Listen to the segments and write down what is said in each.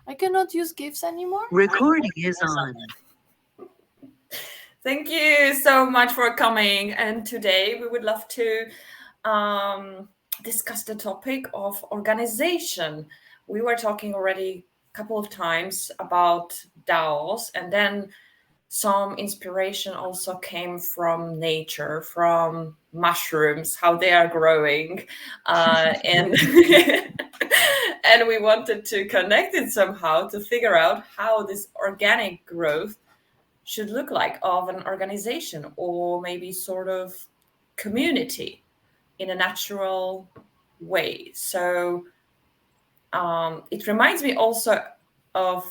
I cannot use GIFs anymore. Recording is on. Thank you so much for coming. And today we would love to discuss the topic of organization. We were talking already a couple of times about DAOs, and then some inspiration also came from nature, from mushrooms, how they are growing, and and we wanted to connect it somehow to figure out how this organic growth should look like of an organization or maybe sort of community in a natural way. So it reminds me also of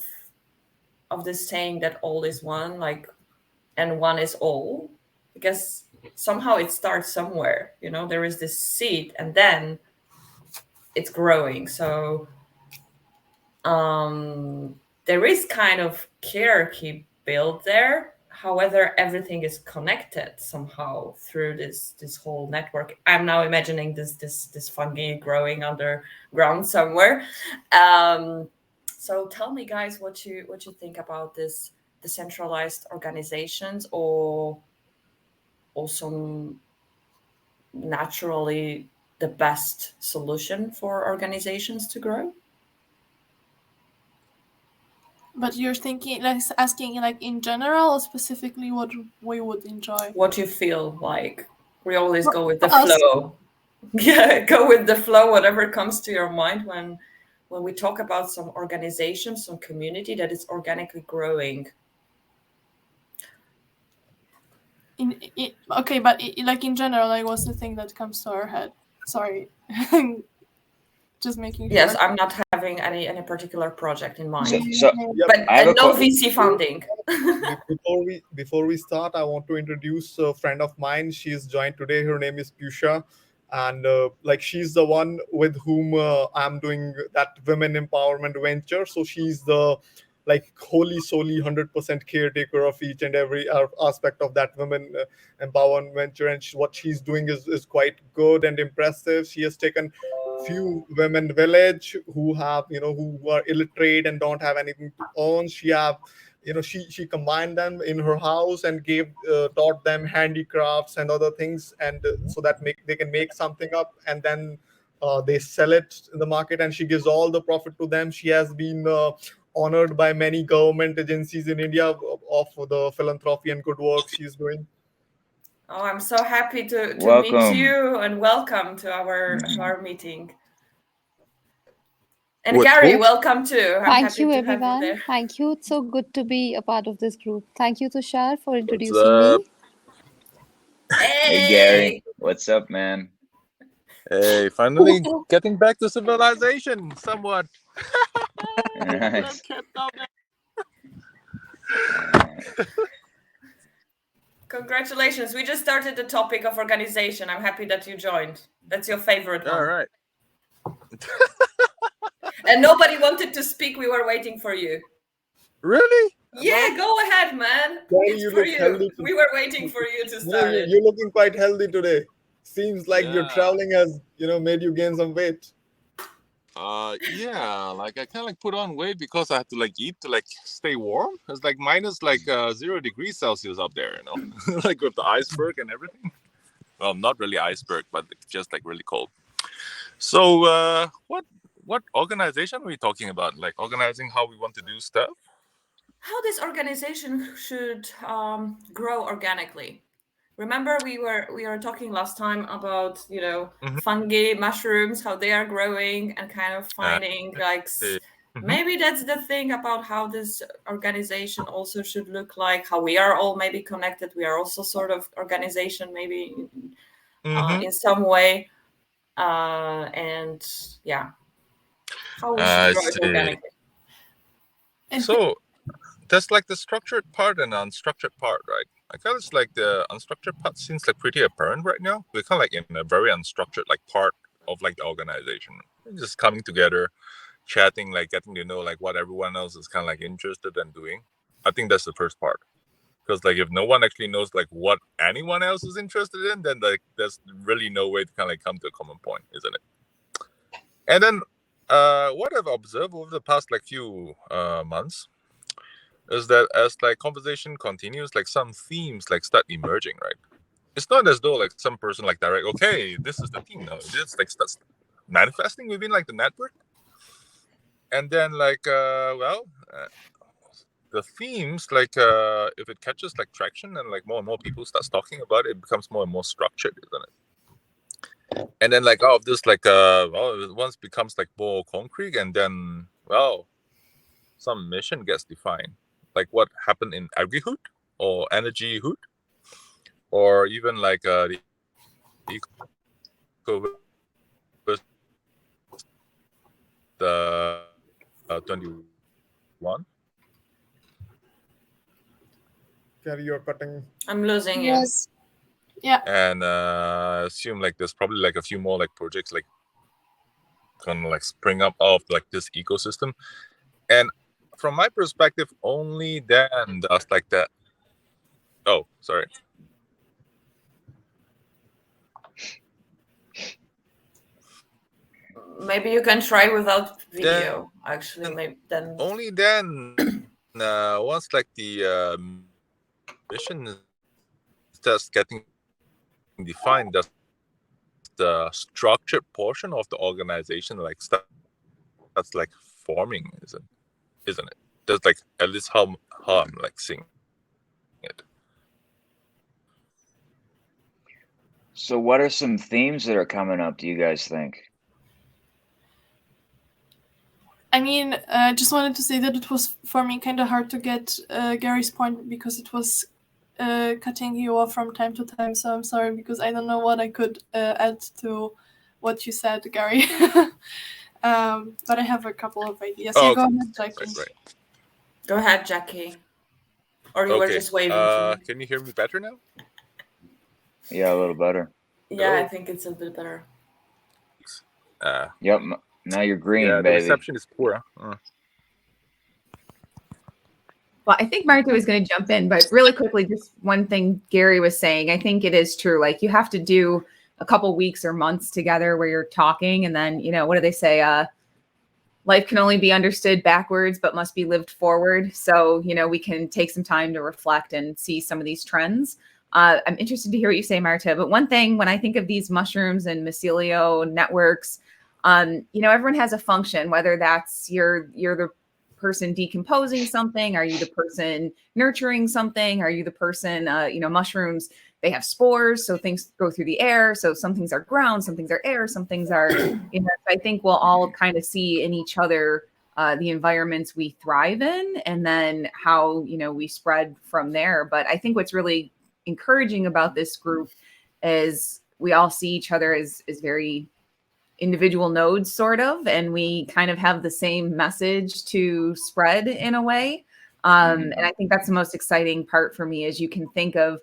this saying that all is one, like, and one is all, because somehow it starts somewhere. There is this seed, and then it's growing. So there is kind of hierarchy built there. However, everything is connected somehow through this whole network. I'm now imagining this fungi growing underground somewhere. So tell me, guys, what you think about this decentralized organizations, or also naturally the best solution for organizations to grow? But you're thinking, like, asking, like, in general, or specifically what we would enjoy? What you feel like. We always go with the flow. Yeah, go with the flow, whatever comes to your mind when we talk about some organization, some community that is organically growing. Okay, but like in general, like, what's the thing that comes to our head? Sorry. Just making sure. Yes, I'm not having any particular project in mind. But no VC funding. Before we start, I want to introduce a friend of mine. She's joined today. Her name is Pusha, and she's the one with whom I'm doing that women empowerment venture. So she's the wholly solely 100% caretaker of each and every aspect of that women empowerment venture, and what she's doing is quite good and impressive. She has taken few women village who have who are illiterate and don't have anything to own. She combined them in her house and taught them handicrafts and other things, and so that they can make something up, and then they sell it in the market, and she gives all the profit to them. She has been honored by many government agencies in India of the philanthropy and good work she's doing. Oh, I'm so happy to meet you, and welcome to our meeting. And Gary, welcome too. Thank you, everyone. Thank you. It's so good to be a part of this group. Thank you, Tushar, for introducing me. Hey, Gary. What's up, man? Hey, finally getting back to civilization somewhat. Nice. Congratulations. We just started the topic of organization. I'm happy that you joined. That's your favorite one. All right. And nobody wanted to speak. We were waiting for you. Really? Yeah, go ahead, man. It's for you. We were waiting for you to start it. You're looking quite healthy today. Seems like your traveling has, made you gain some weight. Yeah, I kind of put on weight because I had to eat to stay warm. It's minus 0 degrees Celsius up there, with the iceberg and everything. Well, not really iceberg, but just really cold. So what organization are we talking about? Organizing how we want to do stuff? How this organization should grow organically. Remember, we were talking last time about fungi, mushrooms, how they are growing, and kind of finding maybe that's the thing about how this organization also should look like. How we are all maybe connected. We are also sort of organization, maybe in some way, and yeah, how we should grow it organically. So there's the structured part and the unstructured part, right? I kind of the unstructured part seems pretty apparent right now. We're kind of in a very unstructured part of the organization, just coming together, chatting, getting to know what everyone else is kind of interested in doing. I think that's the first part, because if no one actually knows what anyone else is interested in, then there's really no way to kind of come to a common point, isn't it? And then what I've observed over the past like few months is that as like conversation continues, like some themes like start emerging, right? It's not as though like some person like direct, okay, this is the theme now. It just like starts manifesting within like the network, and then like the themes like if it catches like traction and like more and more people starts talking about it, it becomes more and more structured, isn't it? And then like out of this like it once becomes like more concrete, and then some mission gets defined, like what happened in agri-hood or energy-hood, or even like the eco the 21. Gary, you're cutting. I'm losing you. Yes. Yeah. And I assume like there's probably like a few more like projects like gonna like spring up of like this ecosystem. And from my perspective, only then does like that. Oh, sorry. Maybe you can try without video. Actually, maybe then. Only then, once like the mission starts getting defined, does the structured portion of the organization like starts like forming, isn't it? That's like at least how I'm like seeing it. So what are some themes that are coming up, do you guys think? I mean, I just wanted to say that it was for me kind of hard to get Gary's point because it was cutting you off from time to time. So I'm sorry because I don't know what I could add to what you said, Gary. But I have a couple of ideas. Oh, yeah, okay. go ahead, Jackie. Right. Go ahead, Jackie. Or you were just waving to me. Can you hear me better now? Yeah, a little better. Yeah, Hello? I think it's a bit better. Yep. Now you're green, Yeah, the baby. reception is poor. Well, I think Martha was going to jump in, but really quickly, just one thing Gary was saying, I think it is true. Like you have to do a couple weeks or months together where you're talking, and then, what do they say? Life can only be understood backwards, but must be lived forward. So, we can take some time to reflect and see some of these trends. I'm interested to hear what you say, Marta. But one thing, when I think of these mushrooms and mycelio networks, everyone has a function, whether that's you're the person decomposing something, are you the person nurturing something, are you the person, mushrooms, they have spores, so things go through the air, so some things are ground, some things are air, some things are, I think we'll all kind of see in each other the environments we thrive in, and then how, we spread from there. But I think what's really encouraging about this group is we all see each other as very individual nodes, sort of, and we kind of have the same message to spread in a way. And I think that's the most exciting part for me, is you can think of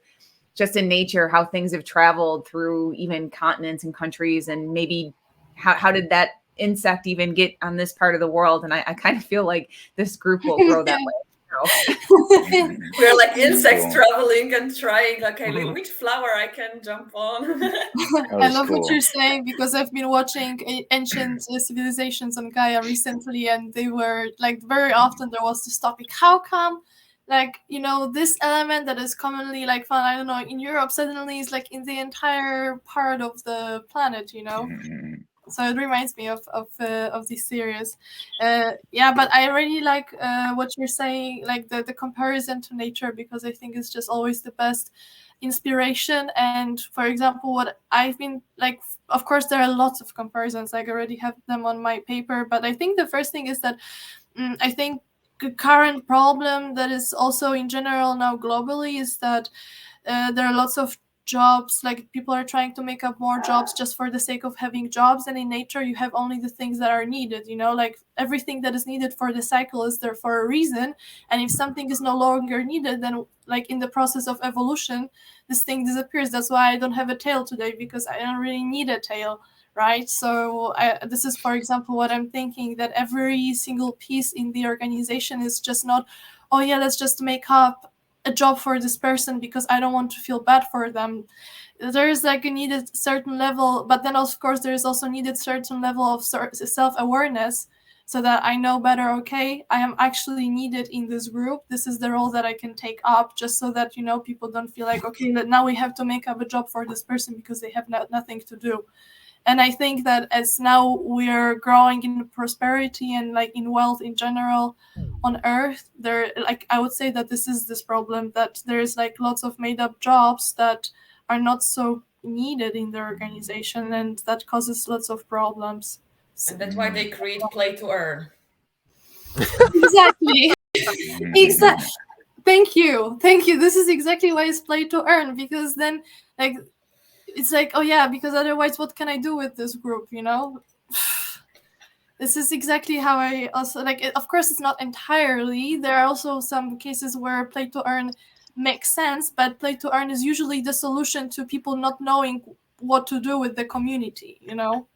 just in nature how things have traveled through even continents and countries, and maybe how did that insect even get on this part of the world? And I kind of feel like this group will grow that way. We're like insects traveling and trying, okay, which flower I can jump on. I love what you're saying, because I've been watching ancient civilizations on Gaia recently, and they were like, very often there was this topic, how come like, this element that is commonly like found, I don't know, in Europe suddenly is like in the entire part of the planet, So it reminds me of this series. But I really like what you're saying, like the comparison to nature, because I think it's just always the best inspiration. And for example, what I've been like, of course there are lots of comparisons, like I already have them on my paper, but I think the first thing is that I think the current problem that is also in general now globally is that there are lots of jobs, like people are trying to make up more jobs just for the sake of having jobs, and in nature you have only the things that are needed, like everything that is needed for the cycle is there for a reason, and if something is no longer needed, then like in the process of evolution this thing disappears. That's why I don't have a tail today, because I don't really need a tail, right? So this is, for example, what I'm thinking, that every single piece in the organization is just not, oh yeah, let's just make up a job for this person because I don't want to feel bad for them. There is like a needed certain level, but then of course there is also needed certain level of self-awareness, so that I know better, okay, I am actually needed in this group. This is the role that I can take up, just so that, you know, people don't feel like, okay, now we have to make up a job for this person because they have nothing to do. And I think that as now we're growing in prosperity and like in wealth in general on earth, there, like, I would say that this problem, that there is like lots of made up jobs that are not so needed in the organization, and that causes lots of problems. And that's why they create play to earn. Exactly. Exactly. Thank you. This is exactly why it's play to earn, because then, like, it's like, oh yeah, because otherwise what can I do with this group, you know? This is exactly how I also, like, of course it's not entirely. There are also some cases where play to earn makes sense, but play to earn is usually the solution to people not knowing what to do with the community, you know?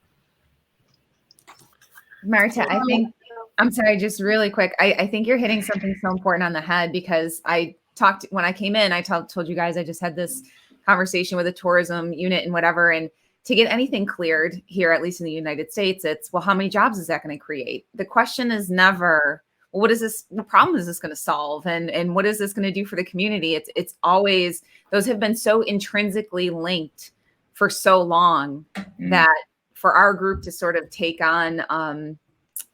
Marta, I think, I'm sorry, just really quick. I think you're hitting something so important on the head, because I talked, when I came in, I told you guys I just had this conversation with a tourism unit and whatever. And to get anything cleared here, at least in the United States, it's, well, how many jobs is that going to create? The question is never, well, what is this, what problem is this going to solve? And what is this going to do for the community? It's always, those have been so intrinsically linked for so long that for our group to sort of take on,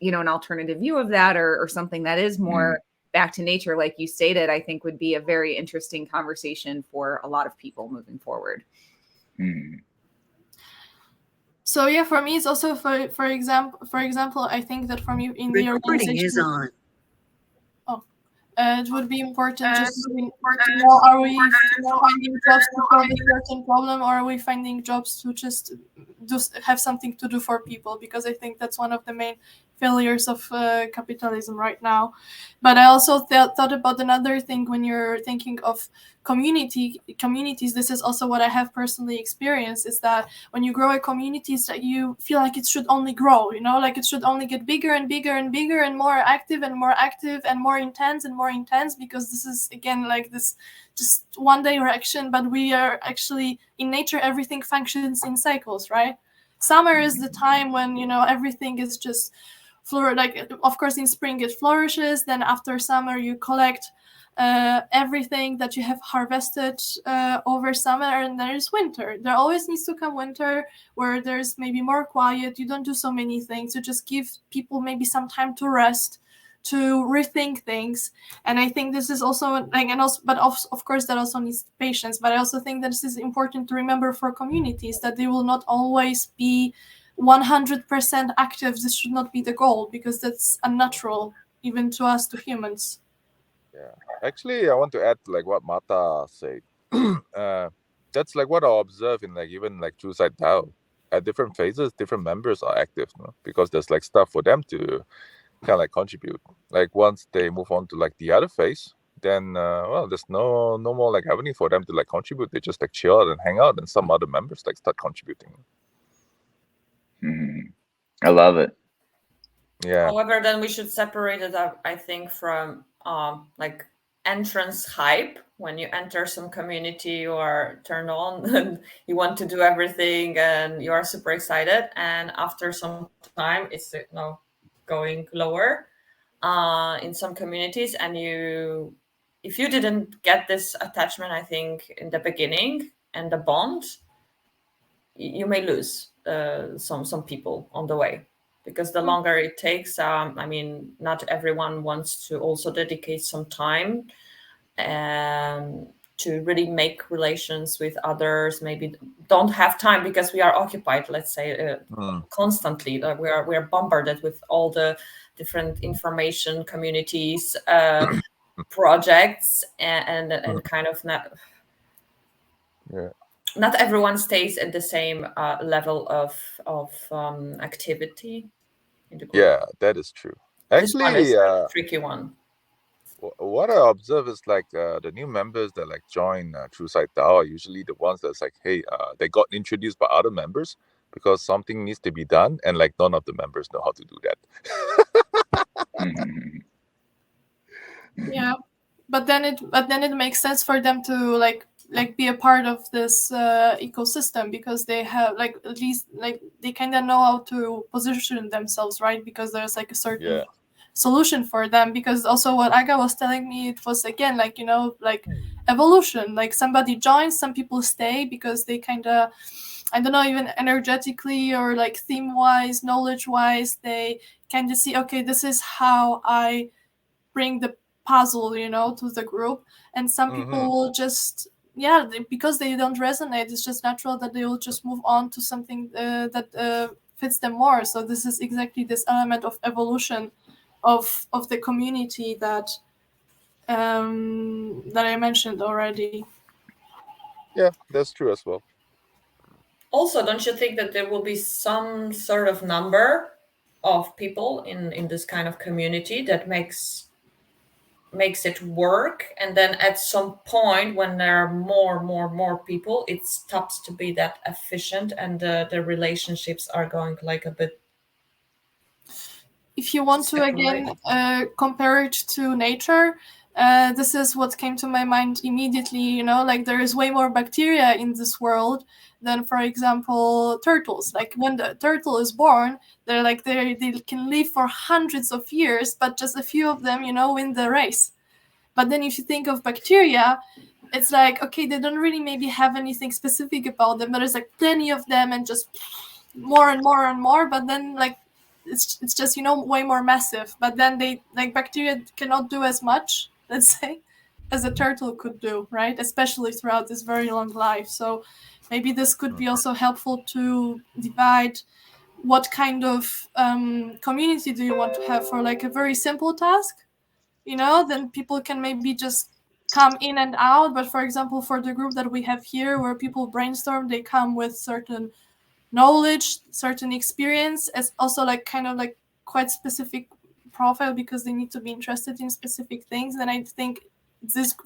you know, an alternative view of that, or something that is more back to nature, like you stated, I think would be a very interesting conversation for a lot of people moving forward. So yeah, for me, it's also for example, I think that for me in the organization is on. It would be important just to know, are we finding jobs to solve a certain problem, or are we finding jobs to just have something to do for people? Because I think that's one of the main failures of capitalism right now. But I also thought about another thing when you're thinking of communities. This is also what I have personally experienced, is that when you grow a community, that you feel like it should only grow, you know, like it should only get bigger and bigger and bigger and more active and more active and more intense and more intense, because this is, again, like this just one direction. But we are actually, in nature, everything functions in cycles, right? Summer is the time when, you know, everything is just like, of course in spring it flourishes, then after summer you collect everything that you have harvested over summer, and there is winter. There always needs to come winter, where there's maybe more quiet. You don't do so many things. You just give people maybe some time to rest, to rethink things. And I think this is also like, and also, but of course that also needs patience. But I also think that this is important to remember for communities, that they will not always be 100% active. This should not be the goal, because that's unnatural even to us, to humans. Yeah, actually, I want to add like what Mata said. That's like what I observe in like even like True Side DAO. At different phases, different members are active, no? Because there's like stuff for them to kind of like contribute. Like once they move on to like the other phase, then well, there's no more like avenue for them to like contribute. They just like chill out and hang out, and some other members like start contributing. I love it. Yeah. However, then we should separate it up, I think, from like entrance hype. When you enter some community, you are turned on and you want to do everything and you are super excited. And after some time, it's going lower in some communities. And if you didn't get this attachment, I think, in the beginning and the bond, you may lose some people on the way. Because the longer it takes, I mean, not everyone wants to also dedicate some time to really make relations with others. Maybe don't have time because we are occupied, let's say, constantly. We are bombarded with all the different information communities, projects, and kind of not. Yeah. Not everyone stays at the same level of activity in the group. Yeah, that is true. Actually, this one is a tricky one. What I observe is like the new members that like join True Side DAO are usually the ones that's like, hey, they got introduced by other members because something needs to be done, and like none of the members know how to do that. Yeah. but then it makes sense for them to like be a part of this ecosystem, because they have like at least like they kind of know how to position themselves, right? Because there's like a certain solution for them. Because also what Aga was telling me, it was again like, you know, like evolution, like somebody joins, some people stay because they kind of, I don't know, even energetically or like theme wise, knowledge wise, they kind of see, okay, this is how I bring the puzzle, you know, to the group. And some people will just, because they don't resonate, it's just natural that they will just move on to something that fits them more. So this is exactly this element of evolution of the community that I mentioned already. Yeah, that's true as well. Also, don't you think that there will be some sort of number of people in this kind of community that makes it work, and then at some point when there are more people, it stops to be that efficient, and the relationships are going like a bit. If you want to again compare it to nature, this is what came to my mind immediately. You know, like there is way more bacteria in this world than, for example, turtles. Like when the turtle is born, they're like they can live for hundreds of years, but just a few of them, you know, win the race. But then if you think of bacteria, it's like, okay, they don't really maybe have anything specific about them, but there's like plenty of them and just more and more and more. But then like it's just, you know, way more massive. But then they like bacteria cannot do as much, let's say, as a turtle could do, right? Especially throughout this very long life. So maybe this could be also helpful to divide what kind of community do you want to have for like a very simple task, you know, then people can maybe just come in and out. But for example, for the group that we have here where people brainstorm, they come with certain knowledge, certain experience, as also like kind of like quite specific profile, because they need to be interested in specific things. Then I think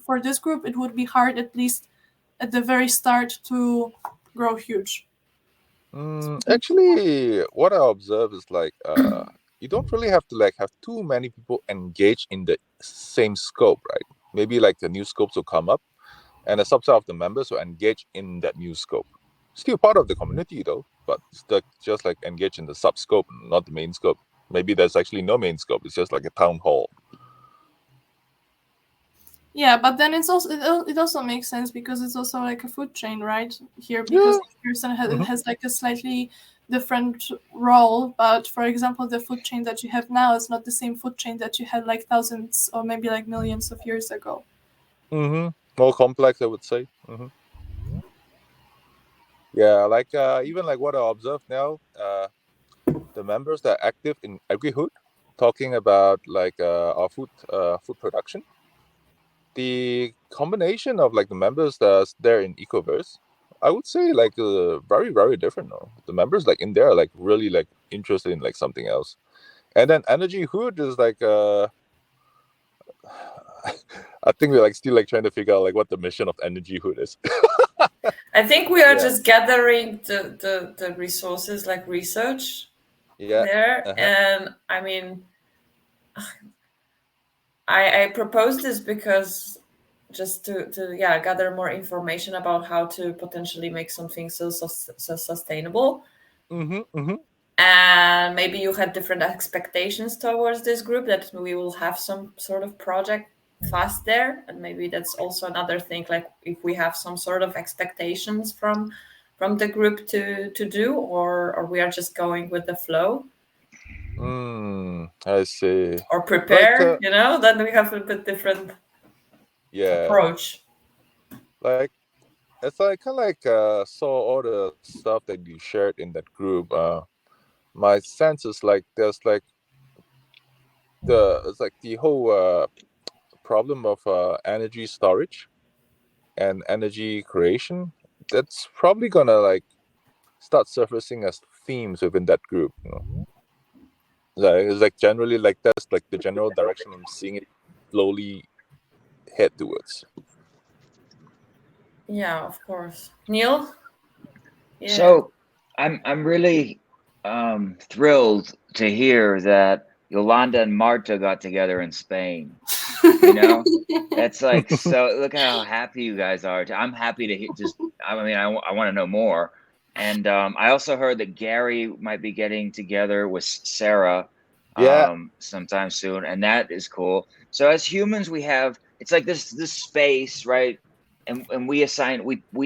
for this group it would be hard, at least at the very start, to grow huge. Actually, what I observe is like you don't really have to like have too many people engage in the same scope, right? Maybe like the new scopes will come up, and a subset of the members will engage in that new scope. Still part of the community though, but just like engage in the sub scope, not the main scope. Maybe there's actually no main scope. It's just like a town hall. Yeah, but then it also makes sense because it's also like a food chain, right? Here, because each person has like a slightly different role. But for example, the food chain that you have now is not the same food chain that you had like thousands or maybe like millions of years ago. More complex, I would say. Yeah, like even like what I observe now, the members that are active in agrihood, talking about like our food production. The combination of like the members that's there in Ecoverse, I would say like very very different. No, the members like in there are like really like interested in like something else, and then Energy Hood is like I think we're like still like trying to figure out like what the mission of Energy Hood is. I think we are just gathering the resources, like research there. And I mean, I propose this because just to gather more information about how to potentially make something so sustainable. And maybe you had different expectations towards this group, that we will have some sort of project fast there, and maybe that's also another thing, like if we have some sort of expectations from the group to do, or we are just going with the flow. I see. Or prepare, you know, then we have a bit different approach. Like as I kind of like saw all the stuff that you shared in that group, my sense is like there's like the whole problem of energy storage and energy creation. That's probably gonna like start surfacing as themes within that group. You know, it's like generally like that's like the general direction I'm seeing it slowly head towards. Yeah, of course. Neil? Yeah. So I'm really thrilled to hear that Yolanda and Marta got together in Spain. You know, that's like, so look how happy you guys are. I'm happy to just, I mean, I want to know more. And I also heard that Gary might be getting together with Sarah sometime soon, and that is cool. So as humans, we have, it's like this space, right? And we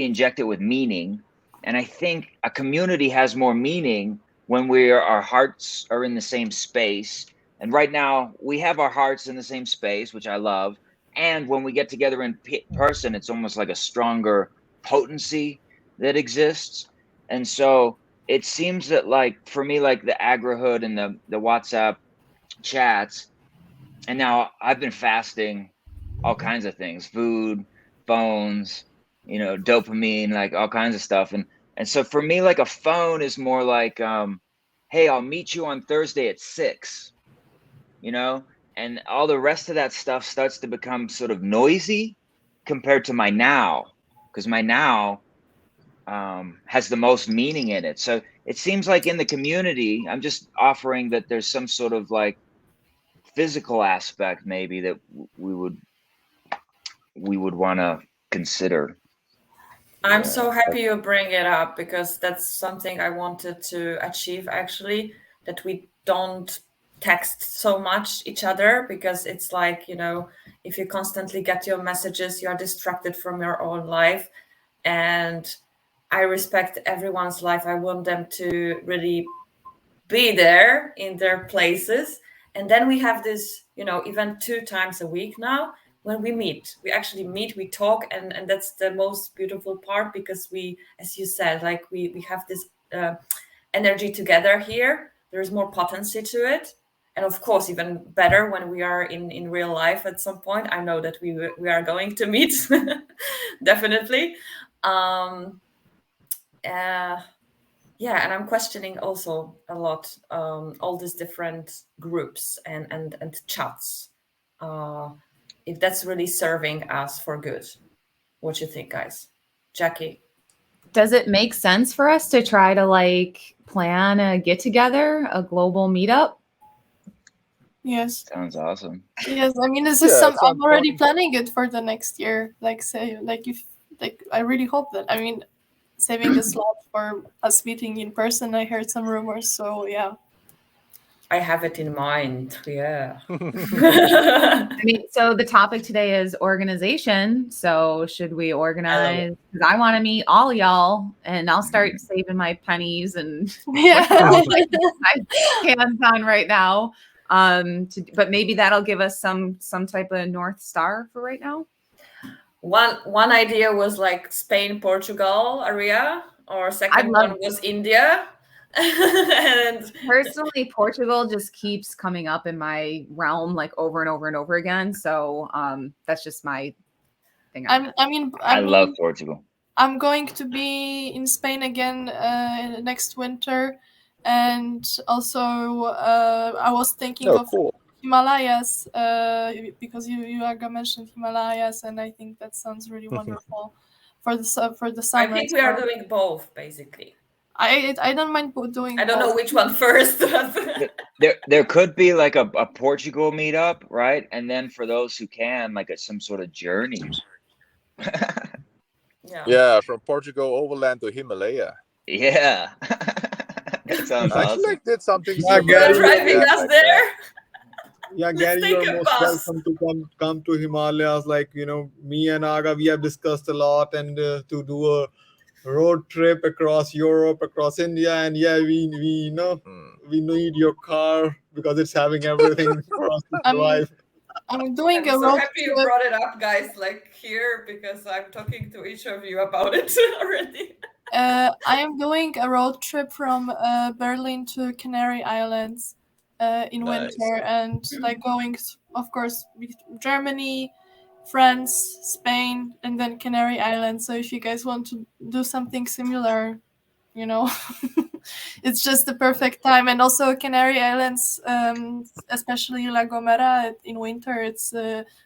inject it with meaning. And I think a community has more meaning when our hearts are in the same space. And right now we have our hearts in the same space, which I love. And when we get together in person, it's almost like a stronger potency that exists. And so it seems that, like, for me, like the agrahood and the WhatsApp chats, and now I've been fasting all kinds of things, food, phones, dopamine, like all kinds of stuff. And so for me, like a phone is more like, hey, I'll meet you on Thursday at 6, and all the rest of that stuff starts to become sort of noisy compared to my now, because my now has the most meaning in it. So it seems like in the community, I'm just offering that there's some sort of like physical aspect maybe that we would want to consider. I'm so happy you bring it up, because that's something I wanted to achieve, actually, that we don't text so much each other, because it's like, if you constantly get your messages, you're distracted from your own life. And I respect everyone's life. I want them to really be there in their places. And then we have this, even 2 times a week now, when we actually meet, we talk, and that's the most beautiful part, because we, as you said, like we have this energy together here. There's more potency to it. And of course, even better when we are in real life at some point. I know that we are going to meet, definitely. Yeah, and I'm questioning also a lot all these different groups and chats. If that's really serving us for good. What you think, guys? Jackie? Does it make sense for us to try to like plan a get together, a global meetup? Yes. Sounds awesome. Yes, I mean, this is I'm already planning it for the next year. Like, say, like if, like, I really hope that. I mean, saving a slot for us meeting in person. I heard some rumors, so yeah. I have it in mind. Yeah. I mean, so the topic today is organization. So should we organize? Because I want to meet all y'all, and I'll start saving my pennies and yeah. my hands on right now. But maybe that'll give us some type of North Star for right now. One idea was like Spain, Portugal area, or second one was India. And personally, Portugal just keeps coming up in my realm like over and over and over again. So that's just my thing. I love Portugal. I'm going to be in Spain again next winter, and also I was thinking of Himalayas, because you mentioned Himalayas, and I think that sounds really wonderful for the summer. I think we are doing both, basically. I don't mind doing. I don't know which one first. there could be like a Portugal meetup, right? And then for those who can, like some sort of journey. Yeah, from Portugal overland to Himalaya. Yeah. That sounds awesome. Like did something. You're driving us there. Yeah, Gary, you're most welcome to come to Himalayas. Like, me and Aga, we have discussed a lot, and to do a road trip across Europe, across India, and we need your car because it's having everything for us to drive. I'm doing I'm so happy you brought it up, guys, like here, because I'm talking to each of you about it already. I am doing a road trip from Berlin to Canary Islands in winter, and like going, of course, Germany, France, Spain, and then Canary Islands. So if you guys want to do something similar, it's just the perfect time. And also Canary Islands, especially La Gomera, in winter, it's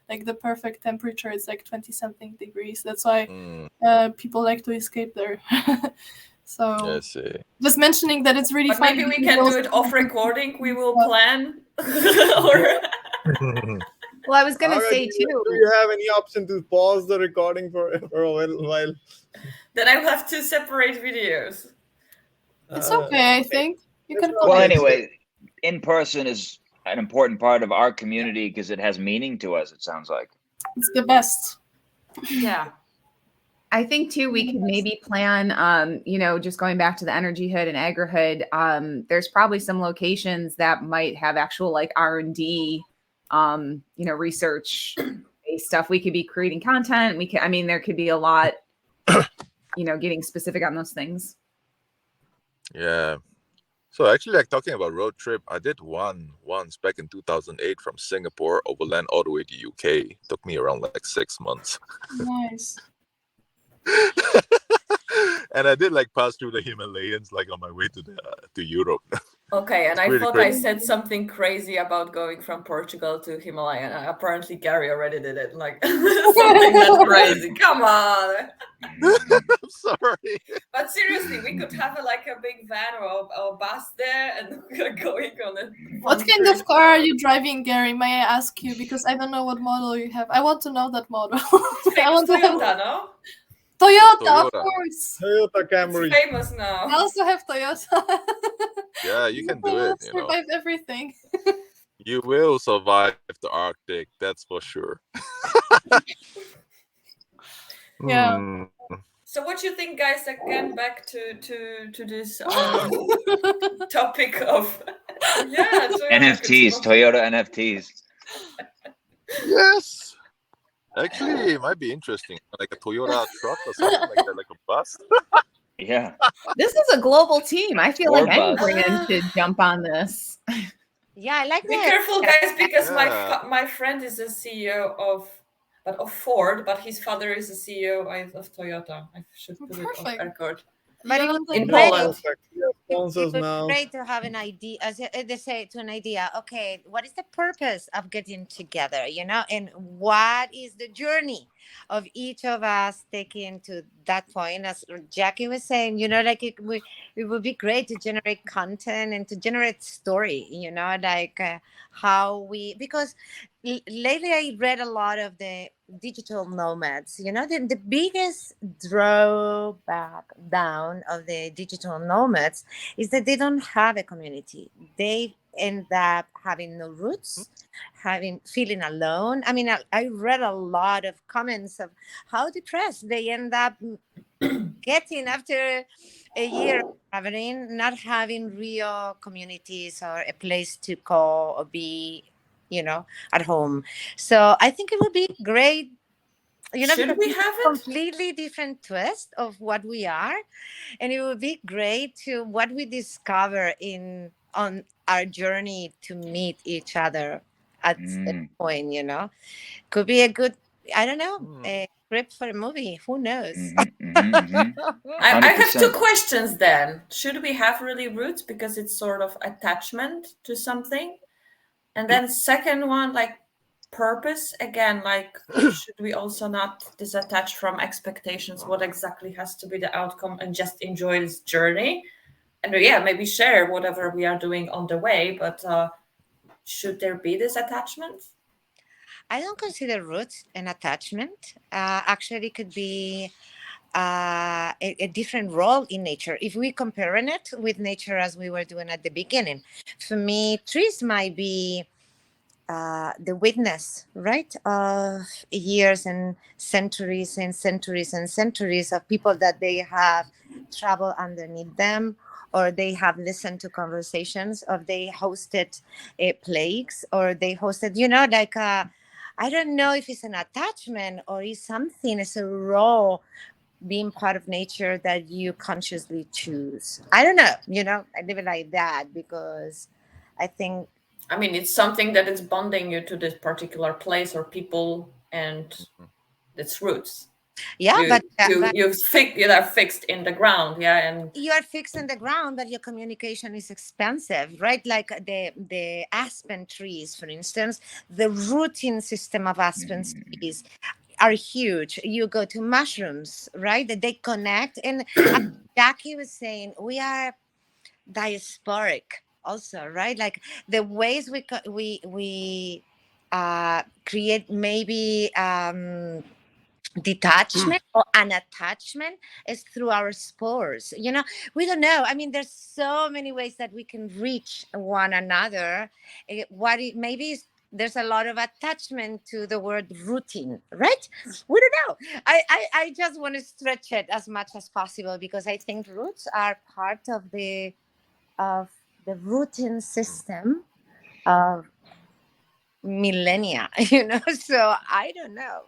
like the perfect temperature. It's like 20-something degrees. That's why people like to escape there. So just mentioning that it's really fun. Maybe we can do it off recording. We will plan. Or Well, I was gonna Aga, say do too. you have any option to pause the recording for a while? Then I will have two separate videos. It's okay, I think. You It's can not put Well, it. anyway, in person is an important part of our community because it has meaning to us. It sounds like. It's the best. Yeah. I think too, we could maybe plan, just going back to the energy hood and agri-hood, there's probably some locations that might have actual like R&D, research based stuff. We could be creating content. There could be a lot, getting specific on those things. Yeah. So actually, like talking about road trip, I did one once back in 2008 from Singapore overland all the way to UK. Took me around like 6 months. Nice. And I did like pass through the Himalayas like on my way to Europe. Okay, and It's I pretty thought I crazy. said something crazy about going from Portugal to Himalaya. And apparently, Gary already did it. Like something that's crazy. Come on. I'm sorry. But seriously, we could have a big van or a bus there, and we're going on a. What fun kind trip. of car are you driving, Gary? May I ask you? Because I don't know what model you have. I want to know that model. I Famous want to have Toyota, no? Toyota, of Toyota. course. Toyota It's Camry. famous I now. also have Toyota. Yeah, you can do Toyota it. survive everything. You will survive the Arctic, that's for sure. Yeah. So what do you think, guys? Again, back to this topic of Toyota NFTs, consumer- Toyota NFTs. Yes. Actually, it might be interesting. Like a Toyota truck or something like that, like a bus. Yeah. This is a global team. I feel Or like any bus. brand should jump on this. Yeah, I like Be that. careful, guys, because Yeah. my friend is the CEO of Ford, but his father is the CEO of Toyota. I should put it on Perfect. record. But it Yolanda, would be In great. Poland. Perfect. We have It sponsors would be now. great to have an idea, as they say, to an idea. Okay, what is the purpose of getting together? And what is the journey of each of us taking to that point? As Jackie was saying, it would be great to generate content and to generate story. How we, because lately I read a lot of the digital nomads. The biggest drawback down of the digital nomads is that they don't have a community. They end up having no roots, feeling alone. I read a lot of comments of how depressed they end up getting after a year of traveling, not having real communities or a place to call or be, at home. So I think it would be great, Should because we it's have a it? completely different twist of what we are, and it would be great to what we discover on our journey to meet each other at a point. Could be a good, I don't know, a script for a movie. Who knows? I have two 100%. questions then. Should we have really roots because it's sort of attachment to something? And then second one, like purpose again, like should we also not disattach from expectations? What exactly has to be the outcome and just enjoy this journey? And maybe share whatever we are doing on the way, but should there be this attachment? I don't consider roots an attachment. Actually, it could be a different role in nature. If we comparing it with nature as we were doing at the beginning, for me, trees might be the witness, right, of years and centuries and centuries and centuries of people that they have traveled underneath them, or they have listened to conversations, or they hosted plagues, or they hosted, I don't know if it's an attachment or it's something, it's a role being part of nature that you consciously choose. I don't know, I live it like that because I think It's something that is bonding you to this particular place or people and its roots. yeah, You but are fixed in the ground, and you are fixed in the ground, but your communication is expensive, right? Like the aspen trees, for instance, the rooting system of aspen trees are huge. You go to mushrooms, right? That they connect, and Jackie was saying we are diasporic also, right? Like the ways we create maybe detachment or an attachment is through our spores. We don't know. I mean, there's so many ways that we can reach one another. Maybe there's a lot of attachment to the word routine, right? We don't know. I just want to stretch it as much as possible, because I think roots are part of the routine system of millennia. So I don't know.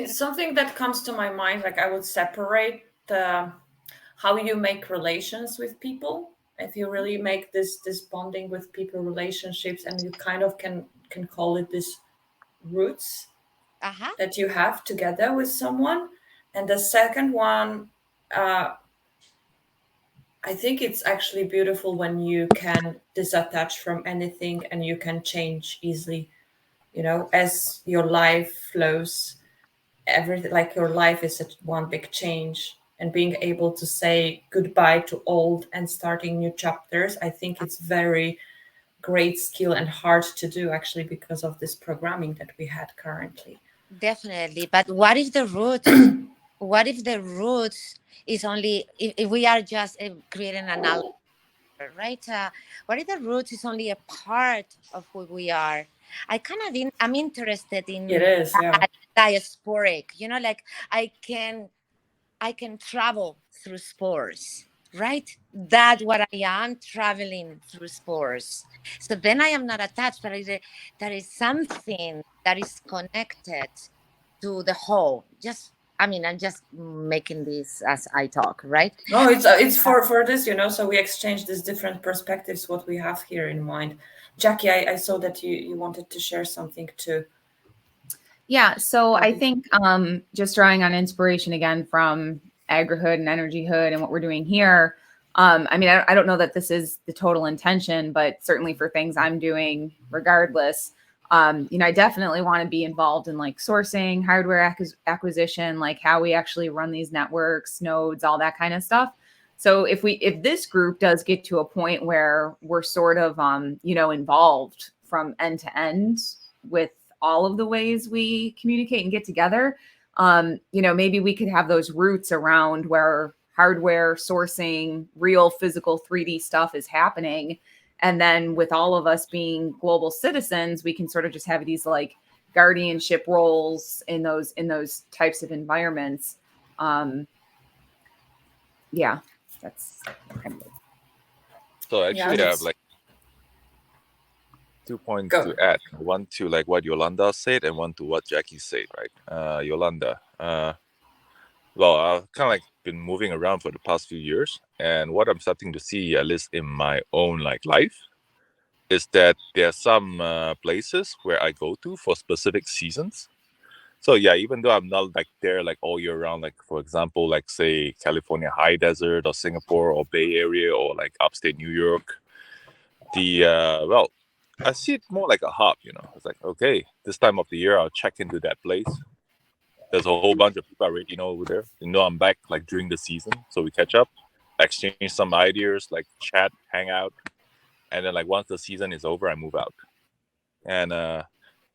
Something that comes to my mind, like I would separate how you make relations with people. If you really make this bonding with people, relationships, and you kind of can call it this roots that you have together with someone. And the second one, I think it's actually beautiful when you can disattach from anything and you can change easily, as your life flows. Everything, like your life is one big change, and being able to say goodbye to old and starting new chapters, I think it's very great skill and hard to do, actually, because of this programming that we had currently. Definitely. But what if the roots is only, if we are just creating an analogy, right? What if the roots is only a part of who we are? I'm interested in It is, yeah. diasporic, like I can travel through spores, right? That's what I am, traveling through spores. So then I am not attached, but there is something that is connected to the whole. I'm just making this as I talk, right? No, it's for this, so we exchange these different perspectives, what we have here in mind. Jackie, I saw that you wanted to share something too. Yeah, so I think just drawing on inspiration again from agrihood and energyhood and what we're doing here. I don't know that this is the total intention, but certainly for things I'm doing, regardless, I definitely want to be involved in like sourcing, hardware acquisition, like how we actually run these networks, nodes, all that kind of stuff. So if this group does get to a point where we're sort of, involved from end to end with all of the ways we communicate and get together, maybe we could have those roots around where hardware sourcing, real physical 3D stuff is happening. And then with all of us being global citizens, we can sort of just have these like guardianship roles in those types of environments. Yeah, that's kind of it. So actually, I have like 2 points to add. One to like what Yolanda said, and one to what Jackie said. Right, Yolanda. Well, I've kind of like been moving around for the past few years, and what I'm starting to see, at least in my own like life, is that there are some places where I go to for specific seasons. So yeah, even though I'm not like there like all year round, like for example, like say California high desert or Singapore or Bay Area or like upstate New York, I see it more like a hub. It's like, okay, this time of the year I'll check into that place. There's a whole bunch of people I already know over there. I'm back like during the season, so we catch up, exchange some ideas, like chat, hang out, and then like once the season is over, I move out. And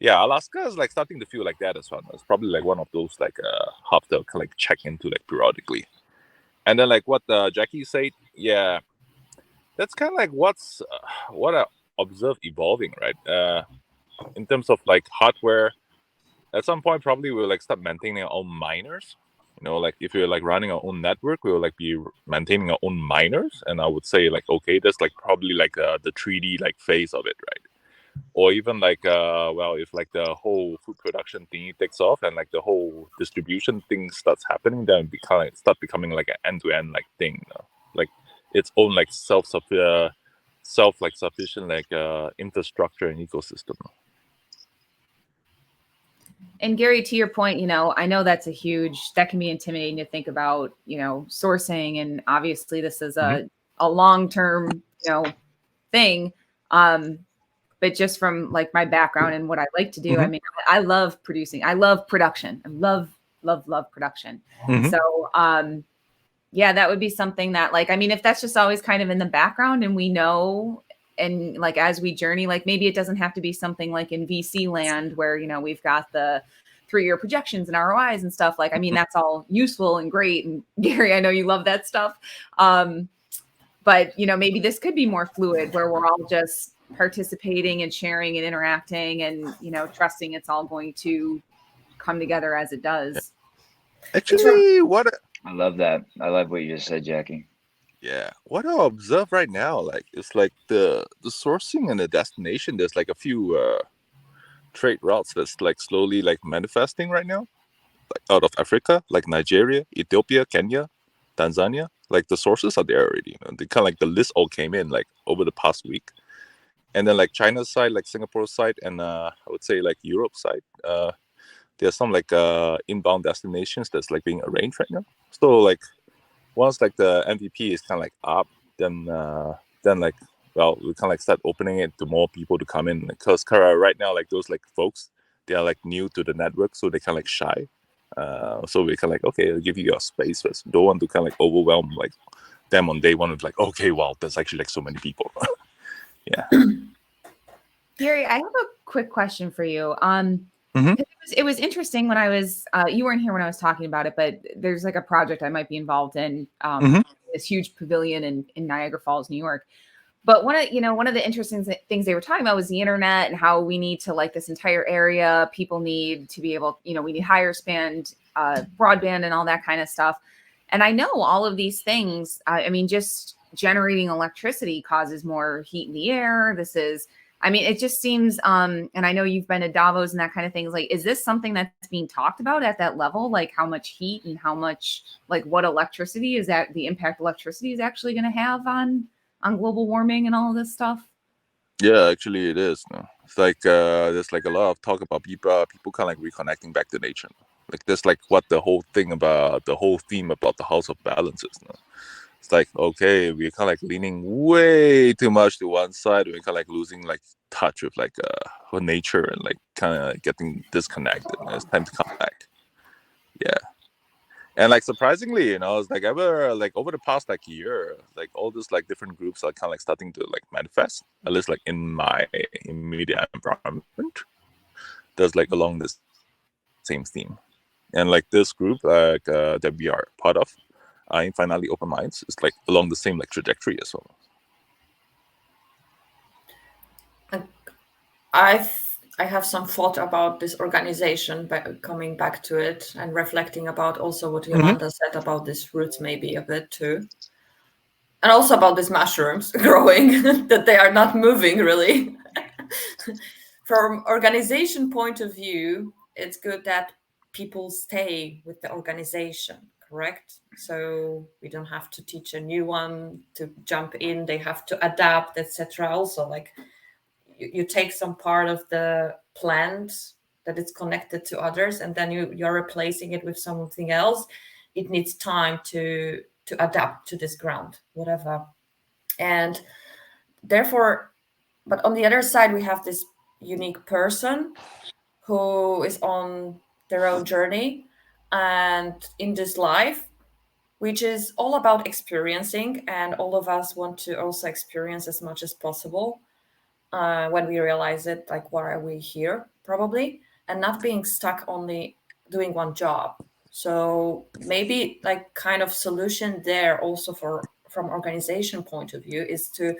Alaska is like starting to feel like that as well. It's probably like one of those like hubs that can like check into like periodically. And then like what Jackie said, yeah, that's kind of like what I observe evolving, right? In terms of like hardware, at some point probably we'll like start maintaining our own miners. Like if we're like running our own network, we'll like be maintaining our own miners. And I would say like, okay, that's like probably like the 3D like phase of it, right? Or even like if like the whole food production thing takes off and like the whole distribution thing starts happening, then start becoming like an end-to-end like thing, like its own like sufficient like infrastructure and ecosystem. And Gary, to your point, I know that can be intimidating to think about, sourcing. And obviously this is a long-term, thing. But just from like my background and what I like to do, I love producing. I love production. I love production. So, that would be something that like, if that's just always kind of in the background and we know and like as we journey, like maybe it doesn't have to be something like in VC land where, you know, we've got the 3-year projections and ROIs and stuff. Like, I mean, that's all useful and great. And Gary, I know you love that stuff. But, you know, maybe this could be more fluid where we're all just participating and sharing and interacting and, you know, trusting it's all going to come together as it does. Actually, I love that. I love what you just said, Jackie. Yeah, what I observe right now, like it's like the sourcing and the destination. There's like a few trade routes that's like slowly like manifesting right now, like out of Africa, like Nigeria, Ethiopia, Kenya, Tanzania. Like the sources are there already. You know, they kind of like the list all came in like over the past week, and then like China's side, like Singapore side, and I would say like Europe side. There's some like inbound destinations that's like being arranged right now. So like once like the MVP is kind of like up, then like, well, we kind of like start opening it to more people to come in, because right now like those like folks, they are like new to the network, so they kind of like shy. So we kind of like, okay, I'll give you your space first. Don't want to kind of like overwhelm like them on day one with like, okay, wow, there's actually like so many people. Yeah. Gary, I have a quick question for you. Mhm. It was interesting when I was, you weren't here when I was talking about it, but there's like a project I might be involved in, this huge pavilion in Niagara Falls, New York. But one of the interesting things they were talking about was the internet and how we need to, like, this entire area, people need to be able, you know, we need higher span broadband and all that kind of stuff. And I know all of these things, I mean, just generating electricity causes more heat in the air. I mean, it just seems, and I know you've been to Davos and that kind of things. Like, is this something that's being talked about at that level? Like how much heat and how much, like what electricity is that, the impact electricity is actually going to have on global warming and all of this stuff? Yeah, actually it is. No? It's like there's like a lot of talk about people kind of like reconnecting back to nature. Like that's like what the whole thing about the whole theme about the House of Balance is. No? It's like, okay, we're kind of like leaning way too much to one side. We're kind of like losing like touch with like with nature and like kind of getting disconnected. And it's time to come back. Yeah. And like surprisingly, you know, it's like ever like over the past like year, like all these like different groups are kind of like starting to like manifest, at least like in my immediate environment. There's like along the same theme, and like this group that we are part of, in Finally Open Minds, is like along the same like trajectory as well. I have some thought about this organization, but coming back to it and reflecting about also what Yolanda said about these roots, maybe a bit too, and also about these mushrooms growing that they are not moving really. From organization point of view, it's good that people stay with the organization, correct? So we don't have to teach a new one to jump in, they have to adapt, etc. Also, like you take some part of the plant that is connected to others, and then you're replacing it with something else. It needs time to adapt to this ground, whatever. And therefore, but on the other side, we have this unique person who is on their own journey and in this life, which is all about experiencing, and all of us want to also experience as much as possible. When we realize it, like, why are we here, probably, and not being stuck only doing one job. So maybe like kind of solution there also from organization point of view is to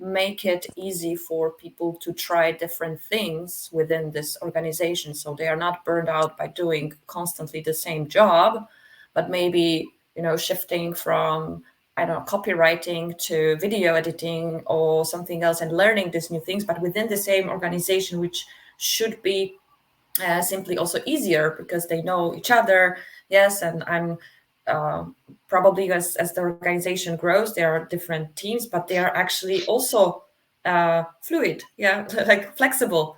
make it easy for people to try different things within this organization, so they are not burned out by doing constantly the same job, but maybe, you know, shifting from, I don't know, copywriting to video editing or something else, and learning these new things, but within the same organization, which should be simply also easier because they know each other. Yes, and I'm probably as the organization grows, there are different teams, but they are actually also fluid, yeah, like flexible.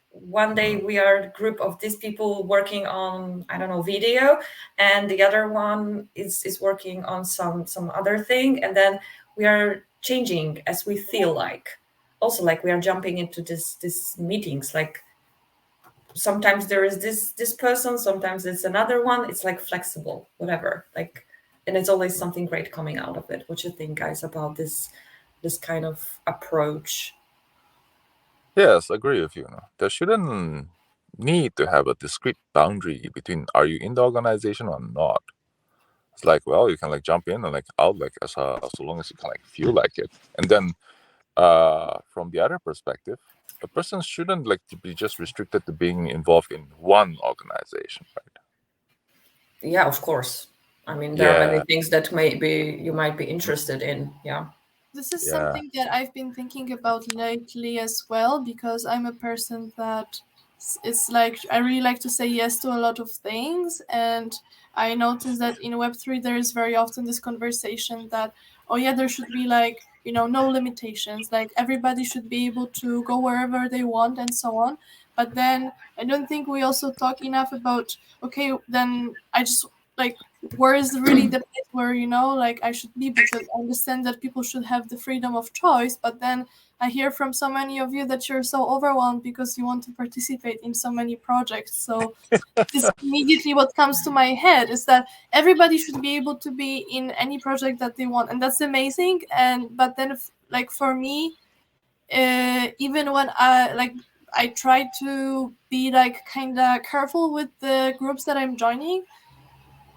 One day we are a group of these people working on, I don't know, video, and the other one is working on some other thing, and then we are changing as we feel like. Also, like, we are jumping into this meetings, like sometimes there is this person, sometimes it's another one. It's like flexible, whatever, like, and it's always something great coming out of it. What you think, guys, about this this kind of approach. Yes, agree with you. There shouldn't need to have a discrete boundary between are you in the organization or not. It's like, well, you can like jump in and like out like so long as you can like feel like it. And then from the other perspective, a person shouldn't like to be just restricted to being involved in one organization, right? Yeah, of course. I mean, there are many Yeah, things that maybe you might be interested in. Yeah. This is yeah. something that I've been thinking about lately as well, because I'm a person that it's like I really like to say yes to a lot of things. And I noticed that in Web3, there is very often this conversation that, oh, yeah, there should be like, no limitations. Like everybody should be able to go wherever they want and so on. But then I don't think we also talk enough about, okay, then I just like, where is really the place where like I should be, because I understand that people should have the freedom of choice, but then I hear from so many of you that you're so overwhelmed because you want to participate in so many projects. So this is immediately what comes to my head is that everybody should be able to be in any project that they want, and that's amazing. And but then like for me, even when I try to be like kind of careful with the groups that I'm joining,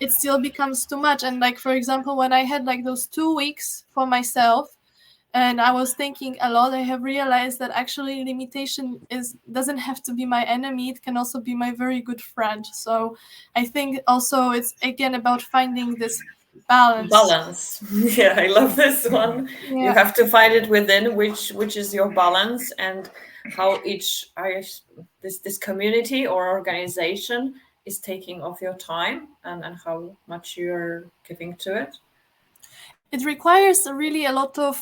it still becomes too much. And like for example, when I had like those 2 weeks for myself and I was thinking a lot, I have realized that actually limitation doesn't have to be my enemy, it can also be my very good friend. So I think also it's again about finding this balance. Balance. Yeah, I love this one. You Yeah, have to find it within which is your balance, and how this community or organization is taking of your time, and how much you're giving to it. it requires really a lot of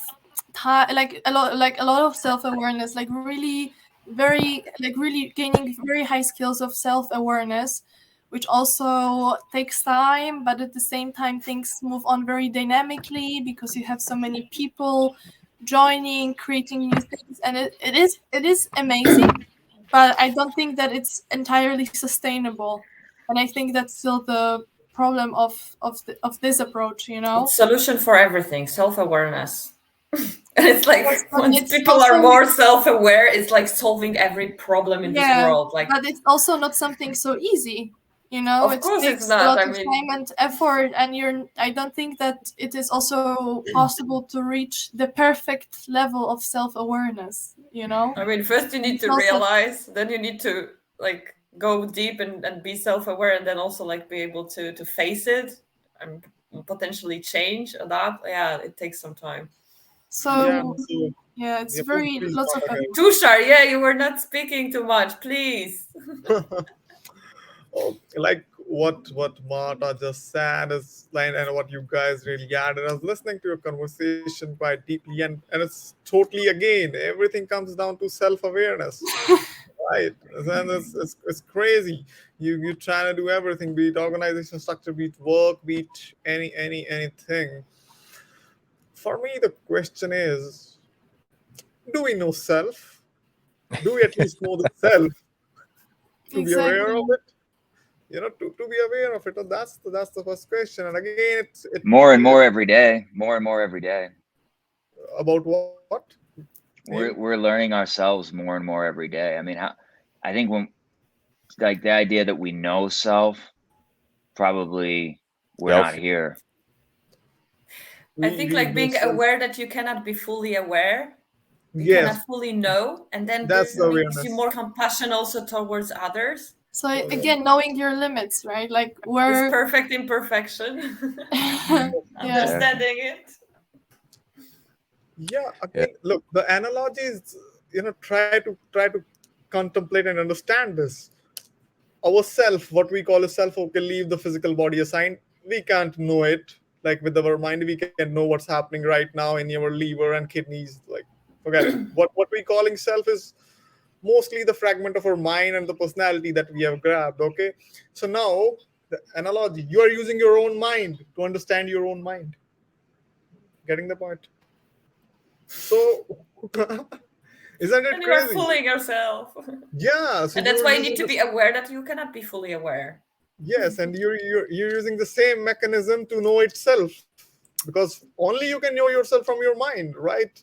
time, like a lot of self-awareness, like really very like really gaining very high skills of self-awareness, which also takes time, but at the same time things move on very dynamically because you have so many people joining, creating new things, and it is amazing, but I don't think that it's entirely sustainable. And I think that's still the problem of this approach, It's solution for everything, self-awareness. And it's like Yes, but once it's people are also more self-aware, it's like solving every problem in this yeah, world. Like, but it's also not something so easy. of It course it's takes a not. lot I of mean, time and effort, and I don't think that it is also possible to reach the perfect level of self-awareness. first you need It's to also realize, then you need to like go deep and be self-aware, and then also like be able to face it and potentially change that. Yeah, it takes some time. Yeah. so So yeah, it's yeah, very please lots of go ahead. effort. Tushar, yeah, you were not speaking too much, please. Oh, like what Marta just said is like, and what you guys really added. I was listening to your conversation quite deeply, and it's totally again everything comes down to self awareness, right? And it's crazy. You trying to do everything, be it organization structure, be it work, be it anything. For me, the question is, do we know self? Do we at least know the self to be aware of Exactly. it? To be aware of it. So that's the first question. And again, it More and more every day. More and more every day. about what? Neil? We're learning ourselves more and more every day. I mean, I think when like the idea that we know self, probably we're not Self. here. I We think we like know being self. aware that you cannot be fully aware, you Yes, cannot fully know, and then that's this the gives you awareness. more compassion also towards others. So Yeah. again, knowing your limits, right? Like This where perfect imperfection, yeah. Exactly. understanding it. Yeah, Yeah. again, look, the analogy is, try to contemplate and understand this. Our self, what we call a self, okay, leave the physical body aside. We can't know it. Like with our mind, we can know what's happening right now in your liver and kidneys. Like, forget it. What we calling self is mostly the fragment of our mind and the personality that we have grabbed. Okay, so now the analogy, you are using your own mind to understand your own mind. Getting the point? So, isn't it And you are crazy? fooling yourself. Yeah. So And that's you're why you need using to be this. aware that you cannot be fully aware. Yes, and you're using the same mechanism to know itself, because only you can know yourself from your mind, right?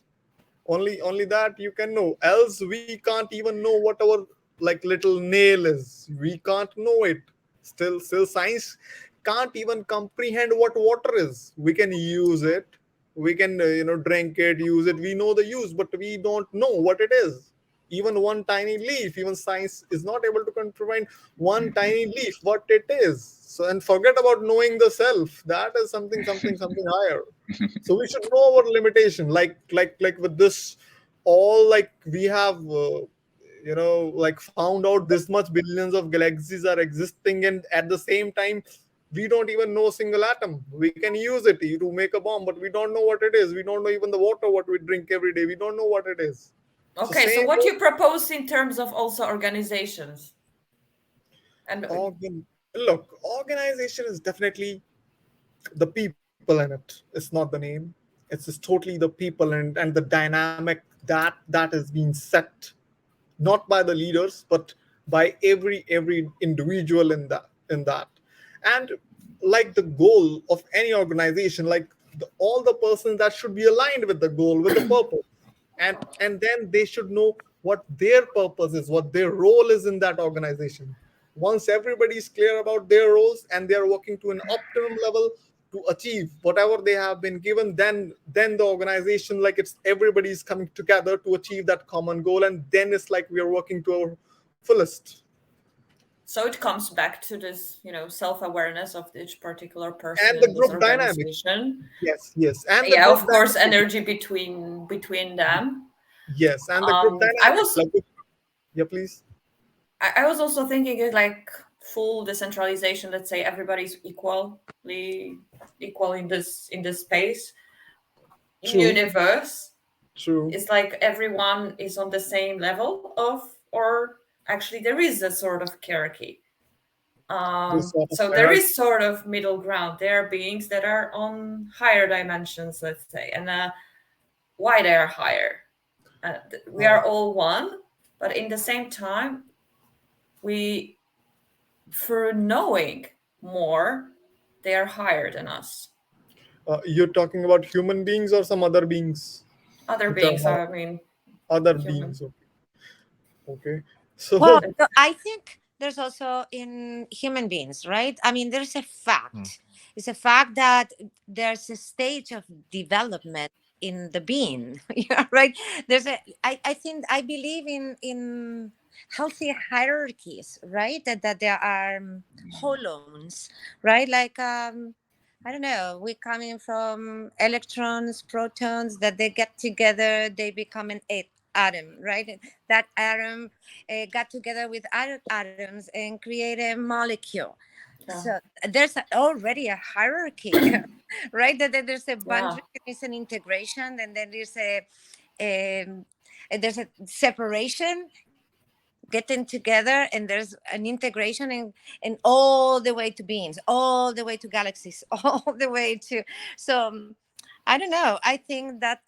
Only that you can know, else we can't even know what our like little nail is. We can't know it. Still science can't even comprehend what water is. We can use it, we can drink it, use it, we know the use, but we don't know what it is. Even one tiny leaf, even science is not able to comprehend one tiny leaf what it is. So, and forget about knowing the self, that is something higher. So we should know our limitation, like with this, all like we have like found out this much billions of galaxies are existing, and at the same time we don't even know a single atom. We can use it to make a bomb, but we don't know what it is. We don't know even the water what we drink every day, we don't know what it is. So Okay, so same what you propose in terms of also organizations and look, organization is definitely the people in it. It's not the name. It's just totally the people and the dynamic that is being set, not by the leaders, but by every individual in that. And like the goal of any organization, like all the persons that should be aligned with the goal, with the purpose, and then they should know what their purpose is, what their role is in that organization. Once everybody is clear about their roles and they are working to an optimum level to achieve whatever they have been given, then the organization, like it's everybody is coming together to achieve that common goal, and then it's like we are working to our fullest. so it comes back to this, self-awareness of each particular person And the in this group dynamic. organization. Yes, and the Yeah, group of course, dynamic. energy between them. Yes, and the group I dynamic, was like yeah, please. I was also thinking it like full decentralization. Let's say everybody's equal in this space in True, universe. true. It's like everyone is on the same level of, or actually there is a sort of hierarchy. This sort of So there hierarchy. is sort of middle ground. There are beings that are on higher dimensions, let's say, and why they are higher. We are all one, but in the same time, we, through knowing more, they are higher than us. You're talking about human beings or some other beings, Other which are beings, I mean, other human. beings. Okay. Okay. Well, So so I think there's also in human beings, right? I mean, there's a fact. It's a fact that there's a stage of development in the being. Yeah, right. I think I believe in healthy hierarchies, right? That there are holons, right? Like I don't know, we're coming from electrons, protons, that they get together, they become an atom, right? That atom got together with other atoms and create a molecule. Yeah. So already a hierarchy, right? That there's a Yeah. boundary, there's an integration, and then um, there's a separation, getting together, and there's an integration, and all the way to beings, all the way to galaxies, all the way to. So I don't know. I think that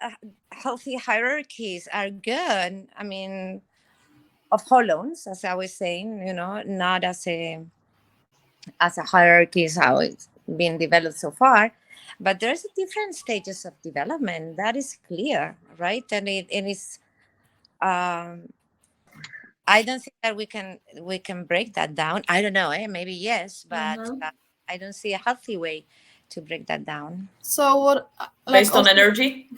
healthy hierarchies are good. I mean, of holons, as I was saying, not as a hierarchy is how it's been developed so far, but there's different stages of development. That is clear, right? And it's I don't think that we can break that down. I don't know, maybe yes, but Mm-hmm. I don't see a healthy way to break that down. So what, like Based on also, energy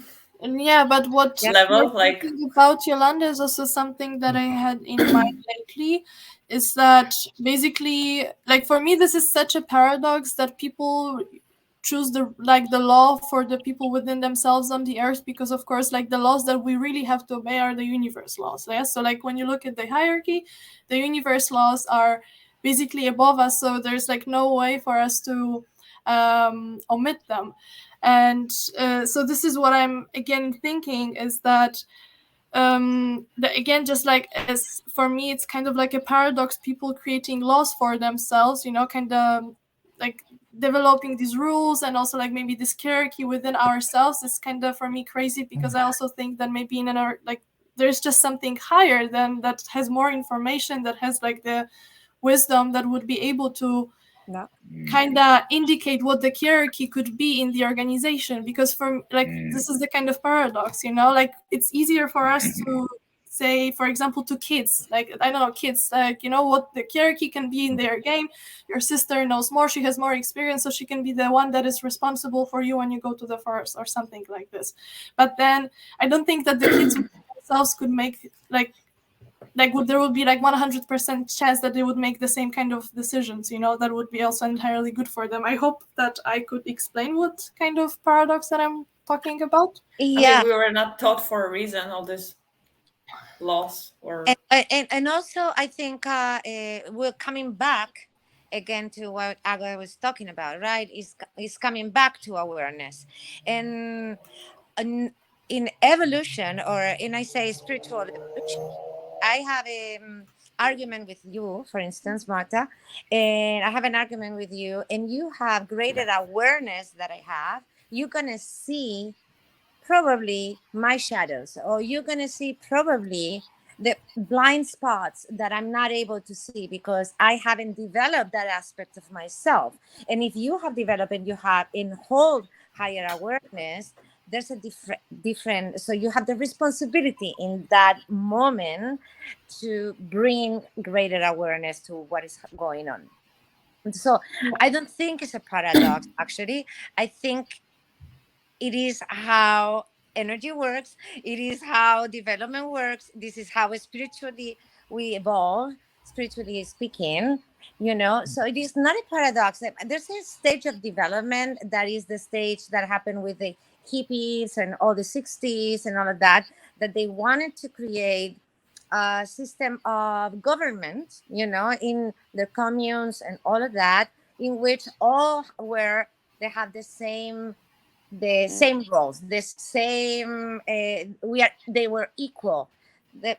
and yeah, but what Yep. you're level, like. thinking about, Yolanda, is also something that I had in mind lately. Is that basically, like for me, this is such a paradox that people choose the law for the people within themselves on the earth, because of course like the laws that we really have to obey are the universe laws. Yeah, so like when you look at the hierarchy, the universe laws are basically above us, so there's like no way for us to omit them. And so this is what I'm again thinking, is that again, just like as for me, it's kind of like a paradox, people creating laws for themselves, kind of like developing these rules, and also like maybe this hierarchy within ourselves is kind of for me crazy, because I also think that maybe in our like there's just something higher than that, has more information, that has like the wisdom, that would be able to No. kind of indicate what the hierarchy could be in the organization, because for like this is the kind of paradox, you know, like it's easier for us to say, for example, to kids, like I don't know, kids, like, you know, what the hierarchy can be in their game. Your sister knows more, she has more experience, so she can be the one that is responsible for you when you go to the forest or something like this. But then I don't think that the kids themselves could make there would be like 100% chance that they would make the same kind of decisions, you know, that would be also entirely good for them. I hope that I could explain what kind of paradox that I'm talking about. Yeah. I mean, we were not taught for a reason all this laws or And also I think we're coming back again to what Aga was talking about, right? Is coming back to awareness. And in evolution, or in, I say, spiritual evolution, I have an argument with you, for instance, Marta, and I have an argument with you, and you have greater awareness that I have. You're gonna see probably my shadows, or you're going to see probably the blind spots that I'm not able to see because I haven't developed that aspect of myself. And if you have developed and you have in hold higher awareness, there's a different, so you have the responsibility in that moment to bring greater awareness to what is going on. So I don't think it's a paradox, actually. I think it is how energy works. It is how development works. This is how spiritually we evolve, spiritually speaking, you know. So it is not a paradox. There's a stage of development that is the stage that happened with the hippies and all the 60s and all of that, that they wanted to create a system of government, you know, in the communes and all of that, in which all were, they have the same roles, the same they were equal. The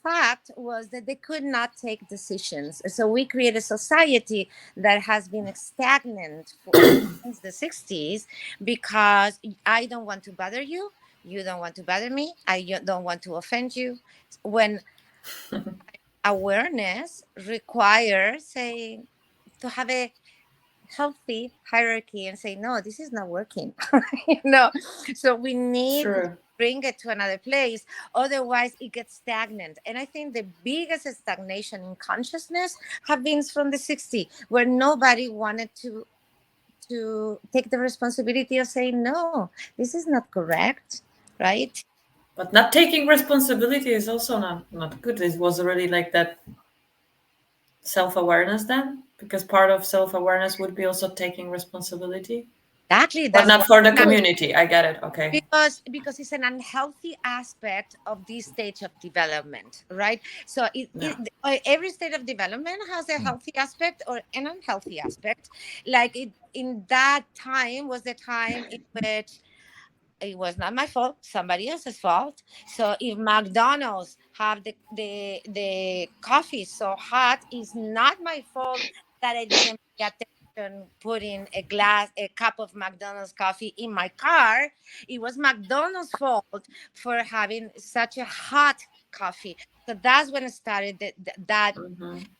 fact was that they could not take decisions, so we create a society that has been stagnant since the 60s, because I don't want to bother you, you don't want to bother me, I don't want to offend you, when awareness requires to have a healthy hierarchy and say, no, this is not working. You know, so we need to true. bring it to another place, otherwise it gets stagnant. And I think the biggest stagnation in consciousness have been from the 60s, where nobody wanted to take the responsibility of saying, no, this is not correct, right? But not taking responsibility is also not good. It was already like that self-awareness then, because part of self-awareness would be also taking responsibility, Exactly, but that's not why for the community. I get it. Okay. because it's an unhealthy aspect of this stage of development, right? So every state of development has a healthy aspect or an unhealthy aspect. Like in that time was the time in which it was not my fault, somebody else's fault. So if McDonald's have the coffee so hot, it's not my fault that I didn't pay attention putting a cup of McDonald's coffee in my car. It was McDonald's fault for having such a hot coffee. So that's when it started that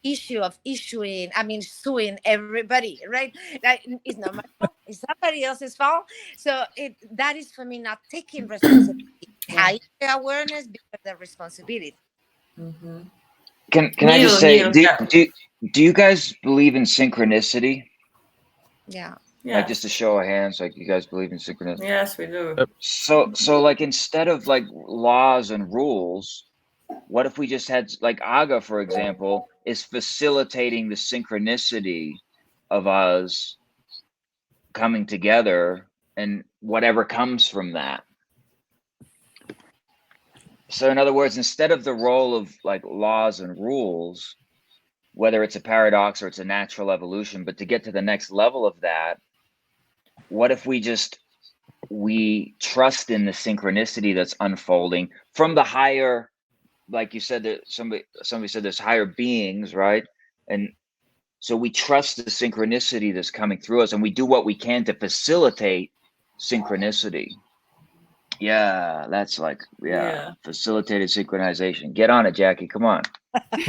issue of suing everybody, right? Like, it's not my fault, it's somebody else's fault. So that is for me not taking responsibility. High awareness because the responsibility. Can I just say, do you guys believe in synchronicity? Yeah. Like, just a show of hands, like, you guys believe in synchronicity? Yes, we do. So like, instead of like laws and rules, what if we just had, like, Aga, for example, is facilitating the synchronicity of us coming together and whatever comes from that. So in other words, instead of the role of like laws and rules, whether it's a paradox or it's a natural evolution, but to get to the next level of that, what if we trust in the synchronicity that's unfolding from the higher, like you said, that somebody said there's higher beings, right? And so we trust the synchronicity that's coming through us, and we do what we can to facilitate synchronicity. Yeah, that's like, facilitated synchronization. Get on it, Jackie. Come on.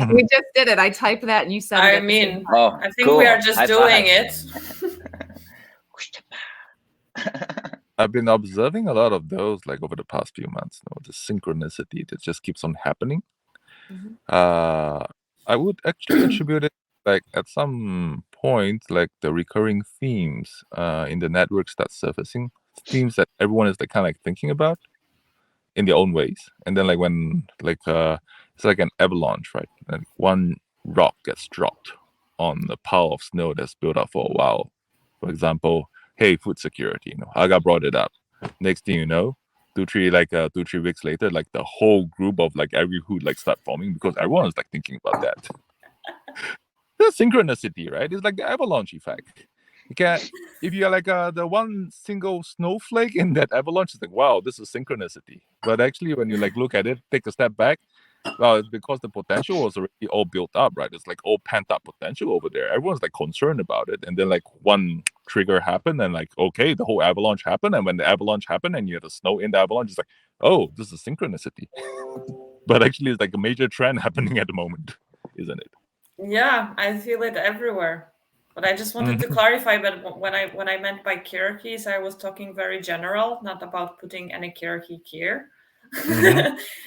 We just did it. I typed that and you said it. I mean, Oh, I think cool. we are just High doing five. it. I've been observing a lot of those like over the past few months. The synchronicity that just keeps on happening. I would actually attribute it like at some point, like the recurring themes in the network start surfacing, themes that everyone is like kind of like thinking about in their own ways. And then like when like it's like an avalanche, right? Like one rock gets dropped on the pile of snow that's built up for a while. For example, hey, food security, Haga brought it up. Next thing you know, 2-3 weeks later, like the whole group of like every hood like start forming because everyone is like thinking about that. The synchronicity, right? It's like the avalanche effect. You can, if you're like the one single snowflake in that avalanche, it's like, wow, this is synchronicity. But actually, when you like look at it, take a step back, well, it's because the potential was already all built up, right? It's like all pent up potential over there. Everyone's like concerned about it, and then like one trigger happened, and like okay, the whole avalanche happened, and when the avalanche happened, and you had the snow in the avalanche, it's like, oh, this is synchronicity. But actually, it's like a major trend happening at the moment, isn't it? Yeah, I feel it everywhere. But I just wanted to clarify, but when I meant by hierarchies, I was talking very general, not about putting any hierarchy here.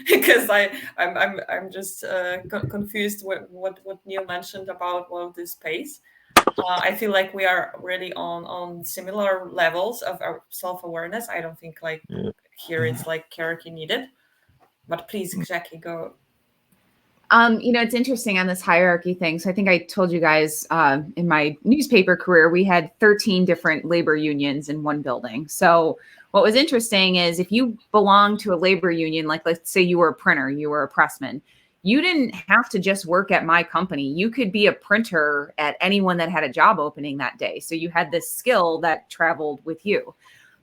Because I'm just confused what Neil mentioned about this space. I feel like we are really on similar levels of our self-awareness. I don't think like here it's like hierarchy needed. But please, Jackie, go. It's interesting on this hierarchy thing. So I think I told you guys in my newspaper career, we had 13 different labor unions in one building. So what was interesting is if you belong to a labor union, like let's say you were a printer, you were a pressman, you didn't have to just work at my company. You could be a printer at anyone that had a job opening that day. So you had this skill that traveled with you.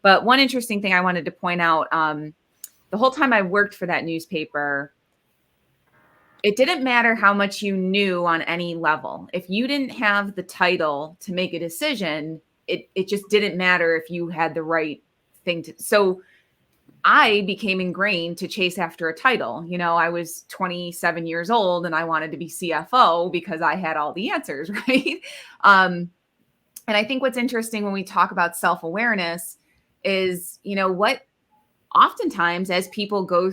But one interesting thing I wanted to point out, the whole time I worked for that newspaper, it didn't matter how much you knew on any level. If you didn't have the title to make a decision, it just didn't matter if you had the right thing to. So I became ingrained to chase after a title. I was 27 years old and I wanted to be CFO because I had all the answers, right? And I think what's interesting when we talk about self-awareness is, what oftentimes as people go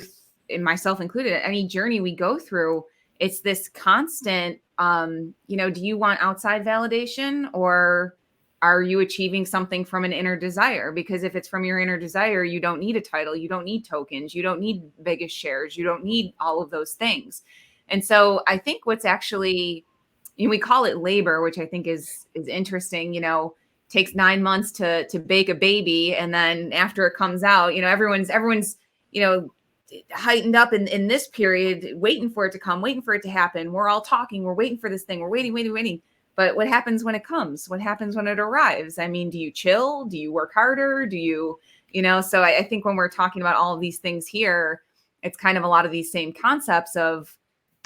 and myself included, any journey we go through, it's this constant, do you want outside validation or are you achieving something from an inner desire? Because if it's from your inner desire, you don't need a title, you don't need tokens, you don't need biggest shares, you don't need all of those things. And so I think what's actually, we call it labor, which I think is interesting, takes 9 months to bake a baby. And then after it comes out, everyone's, heightened up in this period, waiting for it to come, waiting for it to happen. We're all talking, we're waiting for this thing. We're waiting. But what happens when it comes? What happens when it arrives? I mean, do you chill? Do you work harder? Do you, so I think when we're talking about all of these things here, it's kind of a lot of these same concepts of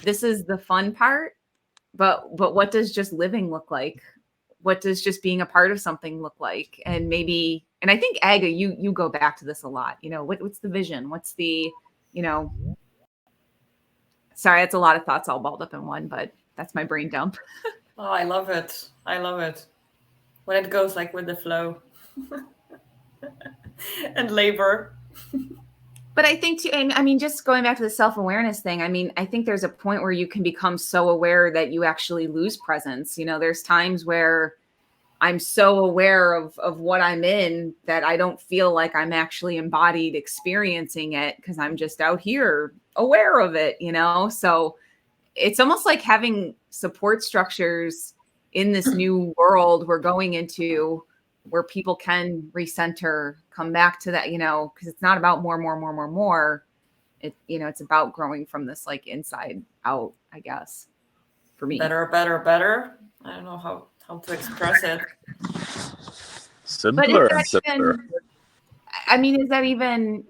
this is the fun part, but what does just living look like? What does just being a part of something look like? And maybe, and I think Aga, you go back to this a lot. What's the vision? What's the, sorry, that's a lot of thoughts all balled up in one, but that's my brain dump. Oh, I love it. When it goes like with the flow and labor. But I think too, and I mean, just going back to the self-awareness thing, I mean, I think there's a point where you can become so aware that you actually lose presence. There's times where I'm so aware of what I'm in that I don't feel like I'm actually embodied experiencing it because I'm just out here aware of it, So it's almost like having support structures in this new world we're going into where people can recenter, come back to that, because it's not about more. It's about growing from this like inside out, I guess, for me. Better. I don't know how to express it. Simpler and simpler. Is that even,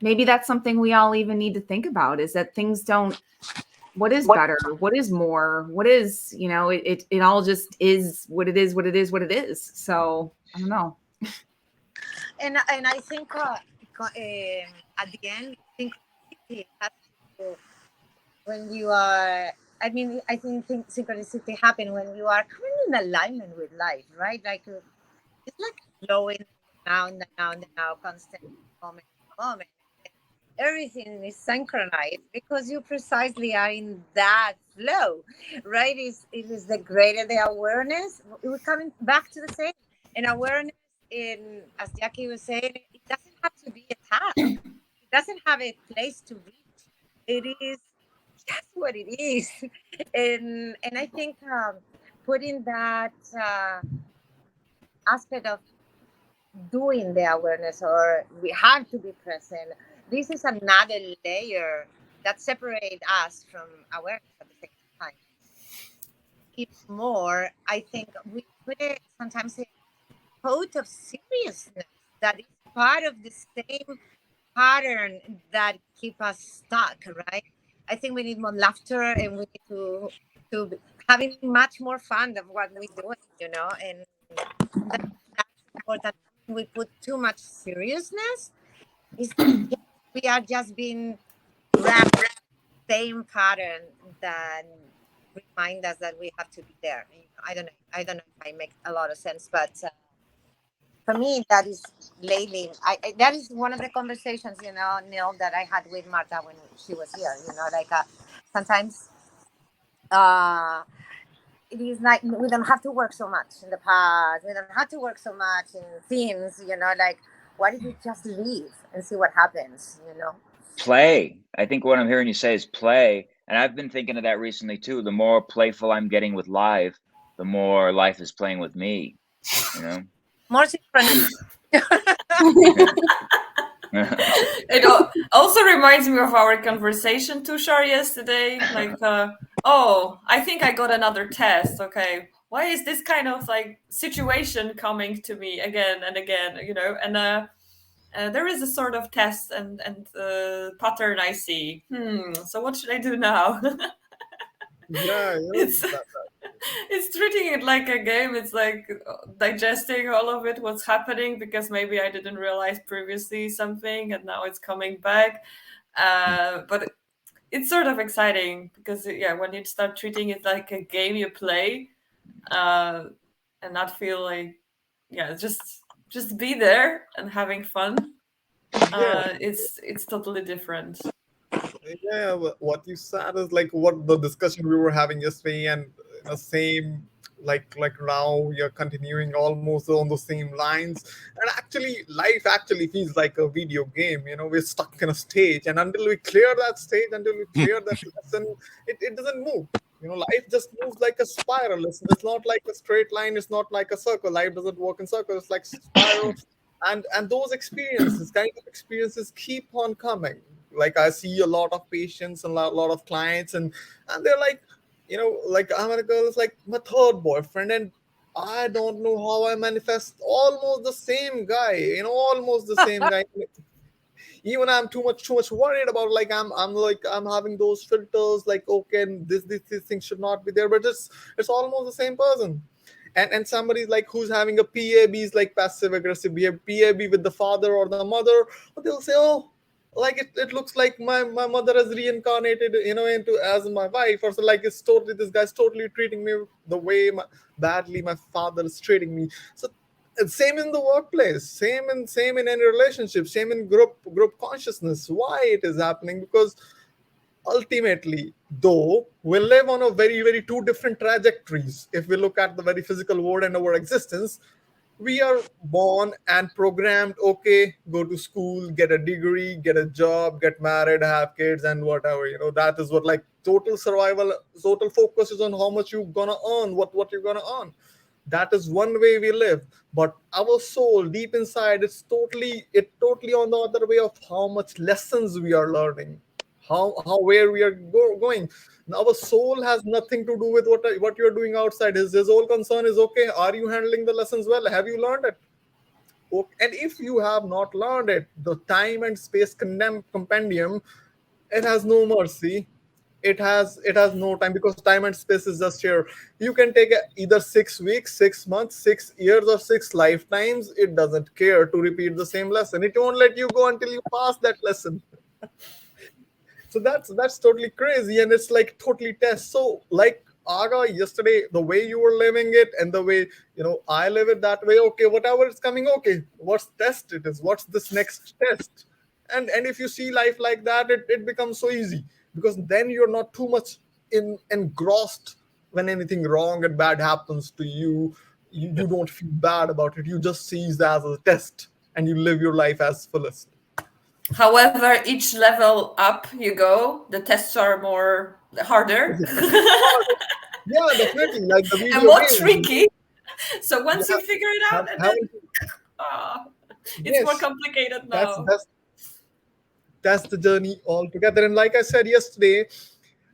maybe that's something we all even need to think about, is that things don't, what is better? What is more? What is, it all just is what it is. So I don't know. And I think at the end, I think it has to when you are, I mean, I think synchronicity happen when you are kind of in alignment with life, right? Like it's like flowing in the now, in the now, in the now, constant moment to moment. Everything is synchronized because you precisely are in that flow, right? It is the greater the awareness. We're coming back to the same. And awareness, in as Jackie was saying, it doesn't have to be a task. It doesn't have a place to reach. It is just what it is. And I think putting that aspect of doing the awareness, or we have to be present, this is another layer that separates us from awareness at the same time. Even more, I think we put it sometimes a coat of seriousness that is part of the same pattern that keep us stuck, right? I think we need more laughter, and we need to having much more fun of what we're doing, and that, that's important. We put too much seriousness, is we are just being wrapped same pattern that remind us that we have to be there. I don't know if I make a lot of sense, but for me, that is lately. That is one of the conversations, Neil, that I had with Marta when she was here. Like sometimes uh, it is like we don't have to work so much in the past. We don't have to work so much in things. Like what if we just leave and see what happens? Play. I think what I'm hearing you say is play. And I've been thinking of that recently too. The more playful I'm getting with live, the more life is playing with me, More synchronicity. It also reminds me of our conversation, Tushar, yesterday. Like, oh, I think I got another test. Okay, why is this kind of like situation coming to me again and again? And there is a sort of test and pattern I see. So what should I do now? Yeah, it's it's treating it like a game. It's like digesting all of it, what's happening, because maybe I didn't realize previously something and now it's coming back. But it's sort of exciting because when you start treating it like a game you play, and not feel like just be there and having fun. yeah. It's totally different. Yeah, what you said is like what the discussion we were having yesterday, and same like now we are continuing almost on the same lines. And actually, life actually feels like a video game. We're stuck in a stage, and until we clear that stage, until we clear that lesson, it doesn't move. Life just moves like a spiral. It's not like a straight line. It's not like a circle. Life doesn't work in circles. It's like spiral, and those experiences, kind of experiences, keep on coming. Like I see a lot of patients and a lot of clients, and they're like, like I'm a girl is like my third boyfriend, and I don't know how I manifest almost the same guy, almost the same guy. Even I'm too much worried about, like I'm having those filters, like okay, this thing should not be there, but it's almost the same person. And somebody's like who's having a PAB, is like passive aggressive behavior, PAB with the father or the mother, but they'll say, oh, like it looks like my mother has reincarnated, into as my wife, or so, like it's totally, this guy's totally treating me the way badly my father is treating me. So and same in the workplace, same in any relationship, same in group consciousness. Why it is happening? Because ultimately, though, we live on a very very two different trajectories. If we look at the very physical world and our existence, we are born and programmed, okay, go to school, get a degree, get a job, get married, have kids, and whatever. That is what, like, total survival, total focus is on how much you're gonna earn, what you're gonna earn. That is one way we live. But our soul deep inside, it totally on the other way of how much lessons we are learning, how where we are going. Now, our soul has nothing to do with what you're doing outside. His whole concern is, okay, are you handling the lessons well? Have you learned it? Okay. And if you have not learned it, the time and space compendium, it has no mercy. It has no time, because time and space is just here. You can take either 6 weeks, 6 months, 6 years, or 6 lifetimes. It doesn't care to repeat the same lesson. It won't let you go until you pass that lesson. So that's totally crazy, and it's like totally test. So like Aga, yesterday, the way you were living it and the way I live it that way. Okay, whatever is coming. Okay, what's test it is? What's this next test? And if you see life like that, it becomes so easy, because then you're not too much engrossed when anything wrong and bad happens to you. You don't feel bad about it. You just see it as a test, and you live your life as fullest. However, each level up you go, the tests are more harder Yeah, definitely. Like the and video more game, tricky. So you once you figure it out, and then haven't. ah, it's more Yes, complicated that's now. that's that's the journey altogether. And like I said yesterday,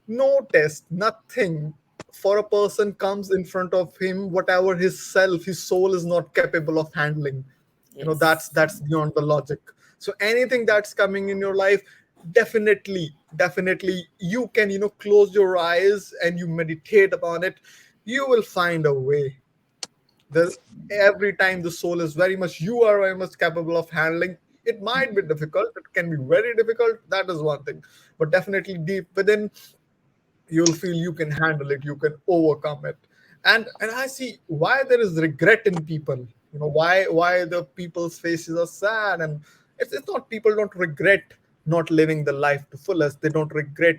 no test, nothing for a person comes in front of him, whatever his soul is not capable of handling. That's Yes. beyond the logic. So anything that's coming in your life, definitely you can close your eyes and you meditate upon it. You will find a way. The Every time the soul is very much, you are very much capable of handling. It might be difficult, it can be very difficult, that is one thing, but definitely deep within, you'll feel you can handle it, you can overcome it. And I see why there is regret in people. Why the people's faces are sad. And it's not, people don't regret not living the life to fullest. They don't regret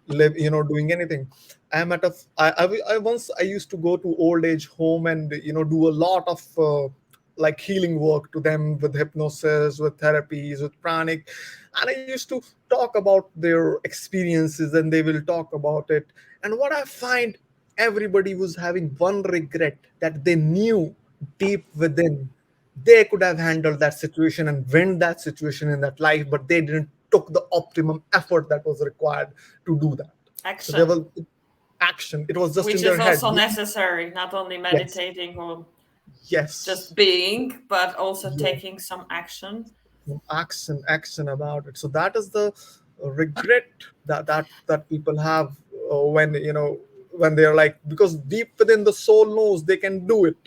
doing anything. I'm at a I once I used to go to old age home and do a lot of like healing work to them, with hypnosis, with therapies, with pranic. And I used to talk about their experiences, and they will talk about it. And what I find, everybody was having one regret, that they knew deep within they could have handled that situation and win that situation in that life, but they didn't took the optimum effort that was required to do that. So there was Action, action, it was just which in is their head. also necessary, not only Yes, meditating or just yes, being, but also yes. taking some action. Action about it. So that is the regret that people have, when when they're like, because deep within the soul knows they can do it,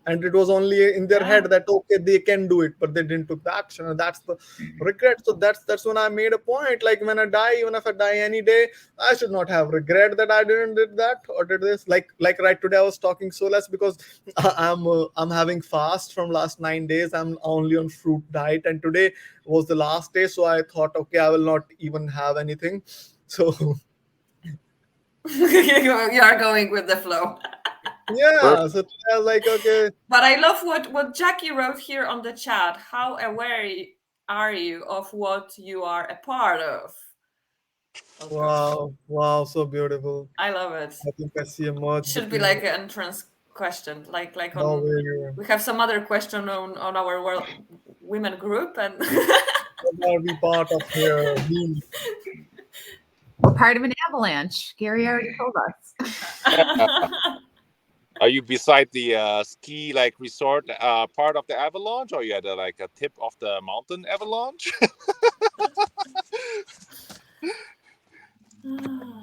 and it was only in their head Yeah. that okay, they can do it, but they didn't took the action, and that's the regret. So that's when I made a point, like when I die, even if I die any day, I should not have regret that I didn't did that or did this. Like right today I was talking so less, because I'm having fast from last 9 days. I'm only on fruit diet, and today was the last day, so I thought, okay, I will not even have anything. So You are going with the flow. yeah, Perfect. so I was like, okay, But I love what Jackie wrote here on the chat. How aware are you of what you are a part of? Okay. wow, so beautiful. I love it. I think I see a merge Should be between like an entrance question, like how on. where you We have some other question on our world women group, and are we part of here. Me. We're part of an avalanche. Gary already told us. Are you beside the ski like resort part of the avalanche, or you at like a tip of the mountain avalanche?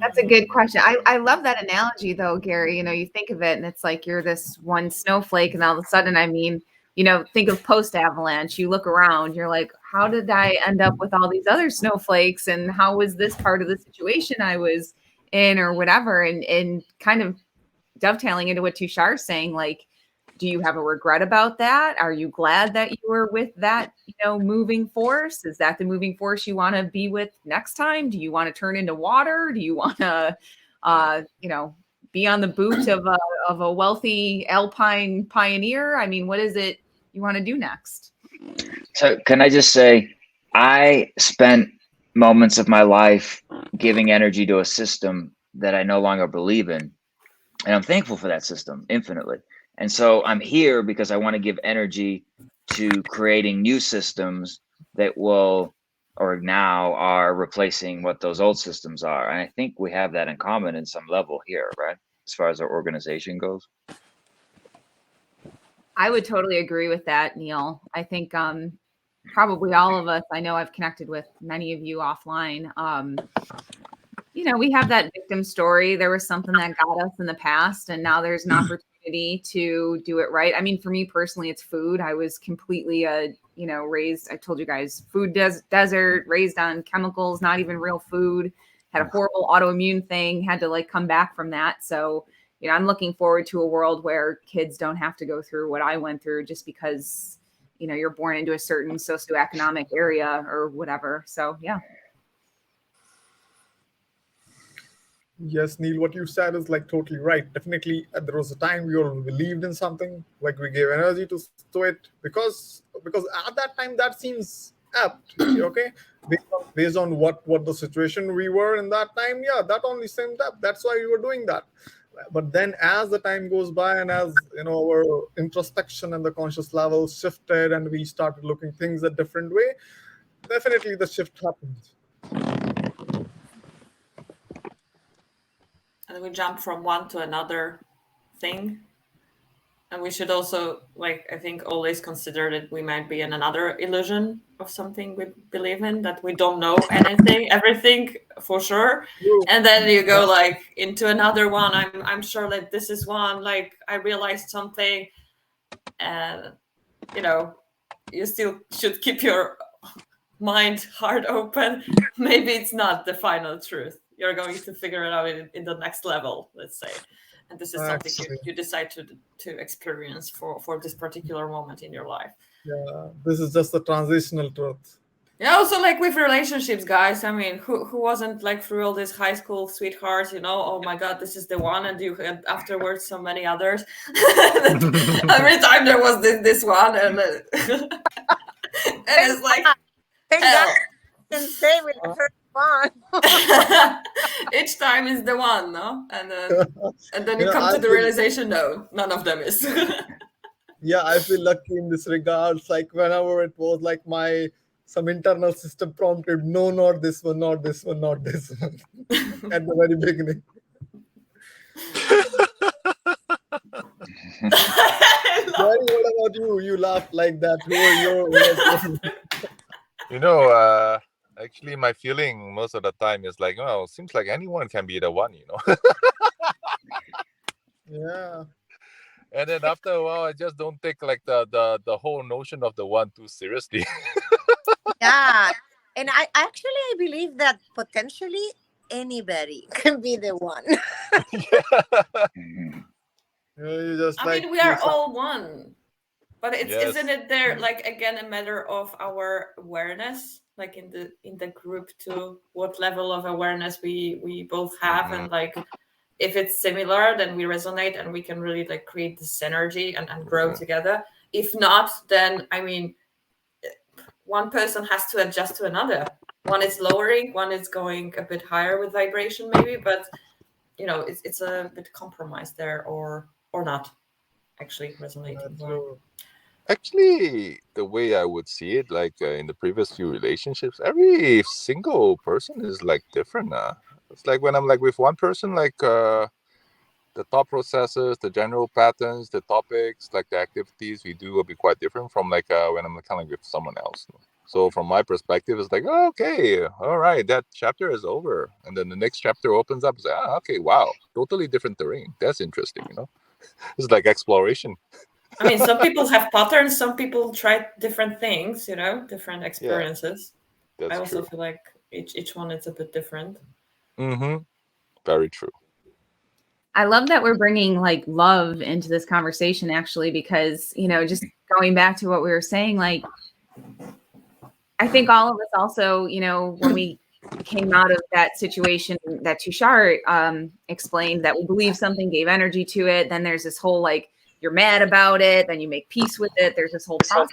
That's a good question. I love that analogy though, Gary. You think of it and it's like you're this one snowflake, and all of a sudden, I mean, think of post avalanche. You look around, you're like, how did I end up with all these other snowflakes? And how was this part of the situation I was in or whatever? And kind of dovetailing into what Tushar's saying, like, do you have a regret about that? Are you glad that you were with that, moving force? Is that the moving force you want to be with next time? Do you want to turn into water? Do you want to, be on the boot of a wealthy alpine pioneer? I mean, what is it you want to do next? So can I just say, I spent moments of my life giving energy to a system that I no longer believe in. And I'm thankful for that system infinitely. And so I'm here because I want to give energy to creating new systems that will, or now are replacing what those old systems are. And I think we have that in common in some level here, right? As far as our organization goes. I would totally agree with that, Neil. I think probably all of us, I know I've connected with many of you offline. We have that victim story. There was something that got us in the past, and now there's an opportunity to do it right. I mean, for me personally, it's food. I was completely a raised, I told you guys, food desert, raised on chemicals, not even real food, had a horrible autoimmune thing, had to like come back from that. So, I'm looking forward to a world where kids don't have to go through what I went through just because, you're born into a certain socioeconomic area or whatever. So, yeah. Yes, Neil, what you said is like totally right. Definitely, there was a time we all believed in something, like we gave energy to it because at that time that seems apt. Okay, based on what the situation we were in that time, yeah, that only seemed apt. That's why we were doing that. But then, as the time goes by, and as our introspection and the conscious level shifted, and we started looking things a different way, definitely the shift happened. And we jump from one to another thing. And we should also, I think, always consider that we might be in another illusion of something we believe in, that we don't know everything for sure. And then you go into another one. I'm sure that this is one, I realized something, and you still should keep your heart open. Maybe it's not the final truth. You're going to figure it out in the next level, let's say. And this is something you decide to experience for this particular moment in your life. Yeah, this is just the transitional truth. Yeah, also with relationships, guys. I mean, who wasn't through all these high school sweethearts, oh my God, this is the one, and you had afterwards so many others. Every time there was this one, and it's like, thank God can stay with the first one. Each time is the one, no? And then you come to the realization, no, none of them is. Yeah, I feel lucky in this regards. Whenever it was some internal system prompted, no, not this one, not this one, not this one, at the very beginning. Gary, what about you? You laughed like that. Who are you? Actually, my feeling most of the time is seems like anyone can be the one, Yeah. And then after a while, I just don't take the whole notion of the one too seriously. Yeah, and I believe that potentially anybody can be the one. We are all one, but isn't it there again a matter of our awareness, in the group too? What level of awareness we both have, and if it's similar, then we resonate and we can really create this synergy and grow together. If not, then one person has to adjust to another. One is lowering, one is going a bit higher with vibration, maybe, but it's a bit compromised there, or not actually resonating well. Actually, the way I would see it, in the previous few relationships, every single person is different. It's when I'm with one person, the thought processes, the general patterns, the topics, the activities we do will be quite different from when I'm kind of with someone else. So from my perspective, it's okay, all right, that chapter is over, and then the next chapter opens up. It's okay, wow, totally different terrain. That's interesting, It's exploration. I mean, some people have patterns. Some people try different things, different experiences. Yeah, I also feel like each one is a bit different. Mm-hmm. Very true. I love that we're bringing love into this conversation, actually, because, just going back to what we were saying, I think all of us also, when we came out of that situation that Tushar explained, that we believe something, gave energy to it. Then there's this whole, you're mad about it. Then you make peace with it. There's this whole process.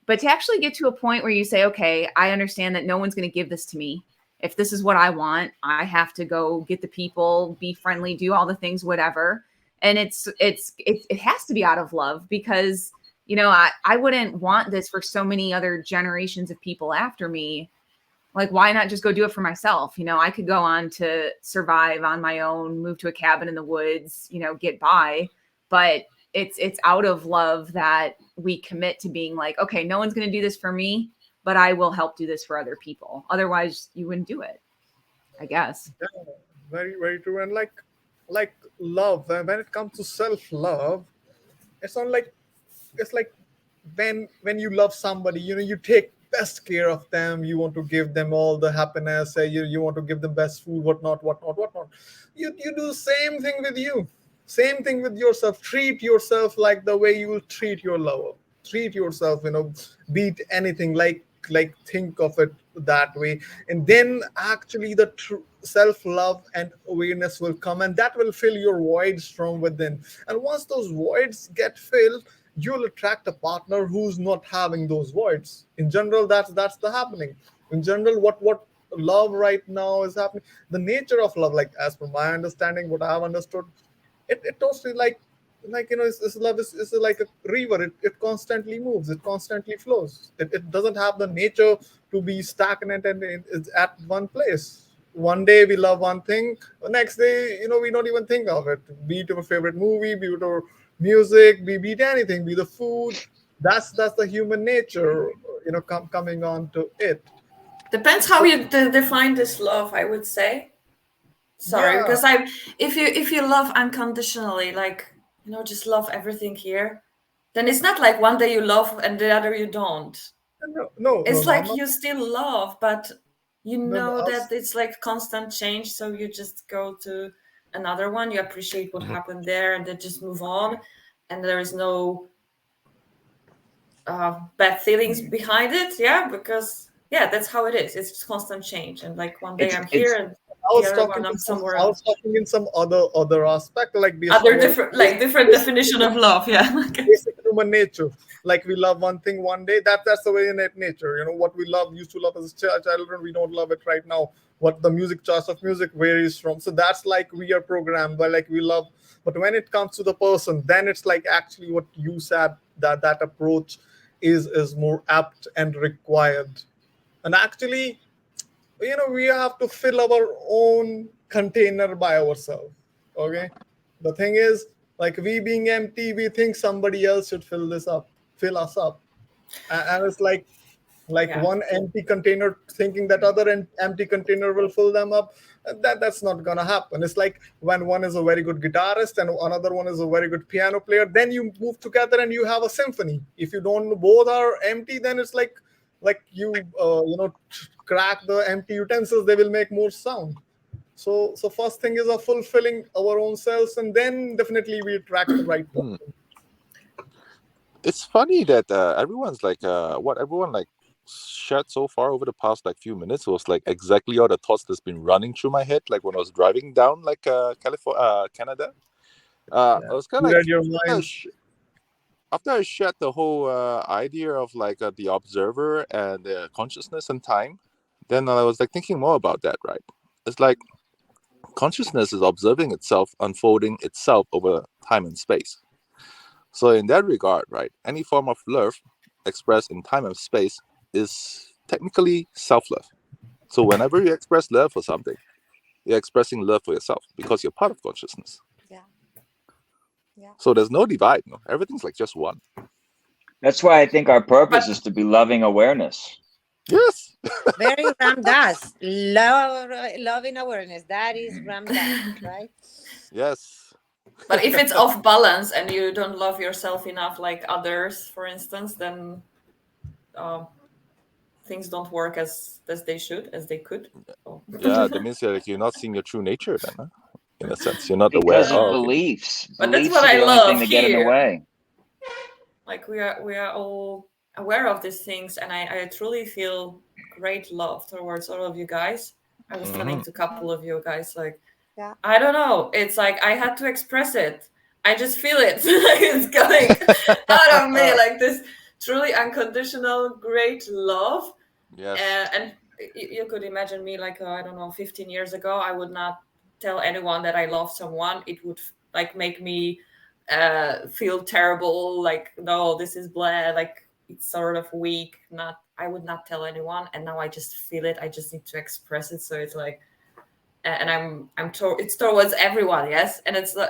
But to actually get to a point where you say, okay, I understand that no one's going to give this to me. If this is what I want, I have to go get the people, be friendly, do all the things, whatever. And it has to be out of love, because, I wouldn't want this for so many other generations of people after me. Why not just go do it for myself? I could go on to survive on my own, move to a cabin in the woods, get by. But it's out of love that we commit to being okay, no one's going to do this for me, but I will help do this for other people. Otherwise, you wouldn't do it, I guess. Yeah, very, very true. And love, when it comes to self-love, it's not it's when you love somebody, you take best care of them. You want to give them all the happiness. You want to give them best food, whatnot. You do the same thing with you. Same thing with yourself. Treat yourself like the way you will treat your lover. Treat yourself, beat anything, like think of it that way. And then actually the self-love and awareness will come, and that will fill your voids from within. And once those voids get filled, you'll attract a partner who's not having those voids. In general, that's the happening. In general, what love right now is happening, the nature of love, like as per my understanding, what I've understood, it totally it's love is like a river. It constantly moves, it constantly flows. It doesn't have the nature to be stagnant and it's at one place. One day we love one thing, the next day we don't even think of it. Be it our favorite movie, be it our music, be it anything, be the food. That's the human nature, coming on to it. Depends how you define this love, I would say. Sorry, Yeah. because if you love unconditionally, like just love everything here, then it's not like one day you love and the other you don't. No, It's I'm like not. you still love, but you No, know I that was, it's like constant change, so you just go to another one. You appreciate what happened there and then just move on, and there is no bad feelings behind it. Yeah, because yeah, that's how it is. It's just constant change, and like one day I'm here It's and I the was other talking one in I'm some. somewhere I was else. talking in some other aspect, like Other different, like different definition of love. Yeah. basic human nature. Like we love one thing one day. That's the way in it nature. What we love used to love as a children, we don't love it right now. What the music choice of music varies from. So that's like we are programmed, but like we love. But when it comes to the person, then it's like actually what you said, that approach is more apt and required. And actually, we have to fill our own container by ourselves. Okay, the thing is, like, we being empty, we think somebody else should fill us up. And it's like Yeah. one empty container thinking that other empty container will fill them up. That's not gonna happen. It's like when one is a very good guitarist and another one is a very good piano player, then you move together and you have a symphony. If you don't, both are empty, then it's like crack the empty utensils, they will make more sound. So first thing is fulfilling our own selves, and then definitely we attract the right Hmm. person. It's funny that everyone's like what everyone like shared so far over the past like few minutes was like exactly all the thoughts that's been running through my head like when I was driving down like California, Canada. I Yeah, was kind of you like read your after I, mind. after I shared the whole idea of like the observer and the consciousness and time, then I was like thinking more about that. Right, it's like consciousness is observing itself unfolding itself over time and space. So in that regard, right, any form of love expressed in time and space is technically self-love. So whenever you express love for something, you're expressing love for yourself because you're part of consciousness. Yeah. Yeah. So there's no divide. No, everything's like just one. That's why I think our purpose But is to be loving awareness. Yes. Very Ram Dass. Loving awareness. That is Ram Dass, right? Yes. but if it's off balance and you don't love yourself enough, like others, for instance, then um, things don't work as they should, as they could. So. Yeah, that means like you're not seeing your true nature then, huh? In a sense. You're not aware. Because of Oh, Yeah. okay. beliefs. But that's Beliefs what are I the only thing love that get in the here. way. Like we are all aware of these things, and I truly feel great love towards all of you guys. I was telling to a couple of you guys, like, Yeah. I don't know, it's like I had to express it. I just feel it. It's going out of me, like this truly unconditional great love. Yes. And you could imagine me like I don't know, 15 years ago, I would not tell anyone that I love someone. It would like make me feel terrible, like, no, this is blah, like it's sort of weak. Not, I would not tell anyone, and now I just feel it. I just need to express it. So it's like, and it's towards everyone, yes, and it's like